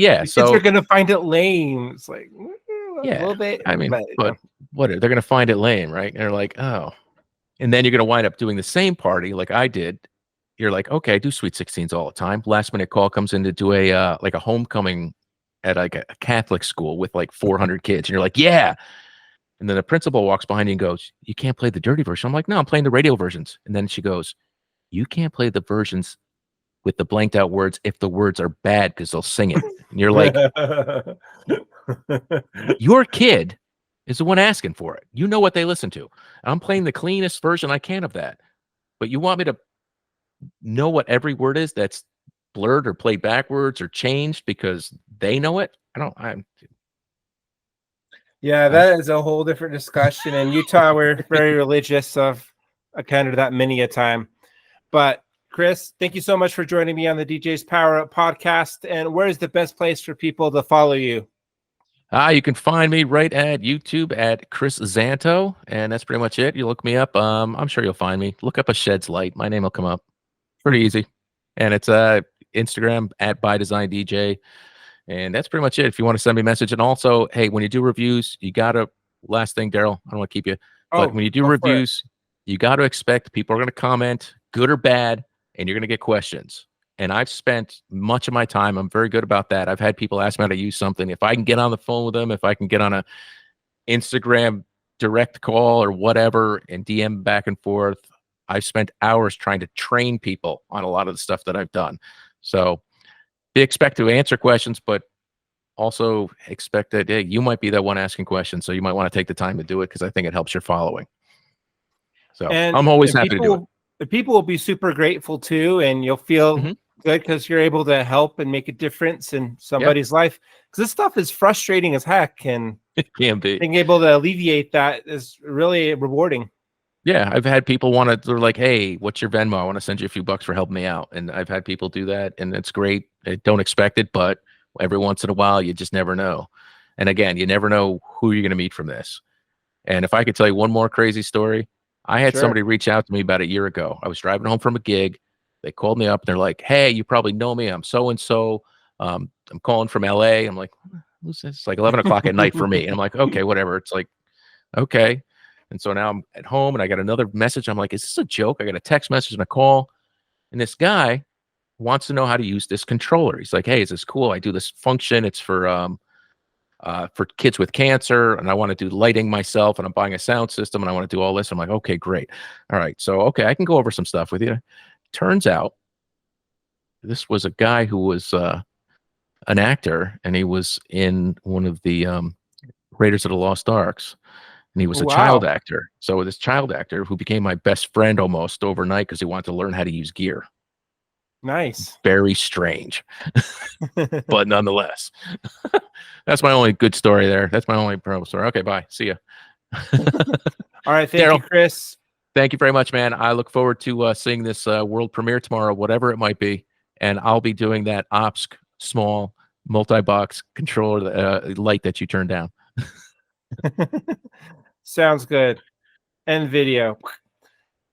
yeah. The So kids are going to find it lame. It's like, yeah, a little bit. I mean, but what they're going to find it lame, right? And they're like, oh, and then you're going to wind up doing the same party like I did. You're like, okay, I do Sweet 16s all the time. Last minute call comes in to do a like a homecoming at like a Catholic school with like 400 kids. And you're like, yeah. And then the principal walks behind you and goes, you can't play the dirty version. I'm like, no, I'm playing the radio versions. And then she goes, you can't play the versions with the blanked out words if the words are bad because they'll sing it. And you're like, your kid is the one asking for it. You know what they listen to. I'm playing the cleanest version I can of that. But you want me to know what every word is that's blurred or played backwards or changed because they know it? Yeah, that is a whole different discussion. In Utah, we're very religious. So I've encountered that many a time. But Kris, thank you so much for joining me on the DJ's Power Up podcast. And where is the best place for people to follow you? You can find me right at YouTube at Kris Szanto, and that's pretty much it. You look me up. I'm sure you'll find me. Look up a Sheds Light. My name will come up. Pretty easy. And it's Instagram at By Design DJ. And that's pretty much it. If you want to send me a message, and also, hey, when you do reviews, you gotta, last thing, Daryl, I don't want to keep you, but when you do reviews, you got to expect people are going to comment, good or bad, and you're going to get questions. And I've spent much of my time, I'm very good about that. I've had people ask me how to use something. If I can get on the phone with them, if I can get on a Instagram direct call or whatever and DM back and forth, I've spent hours trying to train people on a lot of the stuff that I've done. So they expect to answer questions, but also expect that, hey, you might be that one asking questions. So you might want to take the time to do it because I think it helps your following. So I'm always happy to do it. The people will be super grateful too, and you'll feel good because you're able to help and make a difference in somebody's life. Because this stuff is frustrating as heck, and it can be. Being able to alleviate that is really rewarding. Yeah, I've had people they're like, hey, what's your Venmo? I want to send you a few bucks for helping me out. And I've had people do that, and it's great. I don't expect it, but every once in a while, you just never know. And again, you never know who you're going to meet from this. And if I could tell you one more crazy story, I had somebody reach out to me about a year ago. I was driving home from a gig. They called me up. And they're like, hey, you probably know me. I'm so-and-so. I'm calling from LA. I'm like, who's this? It's like 11 o'clock at night for me. And I'm like, okay, whatever. It's like, okay. And so now I'm at home and I got another message. I'm like, is this a joke? I got a text message and a call. And this guy wants to know how to use this controller. He's like, hey, is this cool? I do this function. It's for kids with cancer, and I want to do lighting myself, and I'm buying a sound system, and I want to do all this. I'm like, okay, great. All right. So, okay, I can go over some stuff with you. Turns out this was a guy who was an actor, and he was in one of the Raiders of the Lost Arks, and he was a child actor. So this child actor who became my best friend almost overnight because he wanted to learn how to use gear. Nice. Very strange, but nonetheless. That's my only good story there. That's my only pro story. Okay, bye. See ya. All right. Thank you, Kris. Thank you very much, man. I look forward to seeing this world premiere tomorrow, whatever it might be. And I'll be doing that OPS small multi-box controller light that you turned down. Sounds good. End video.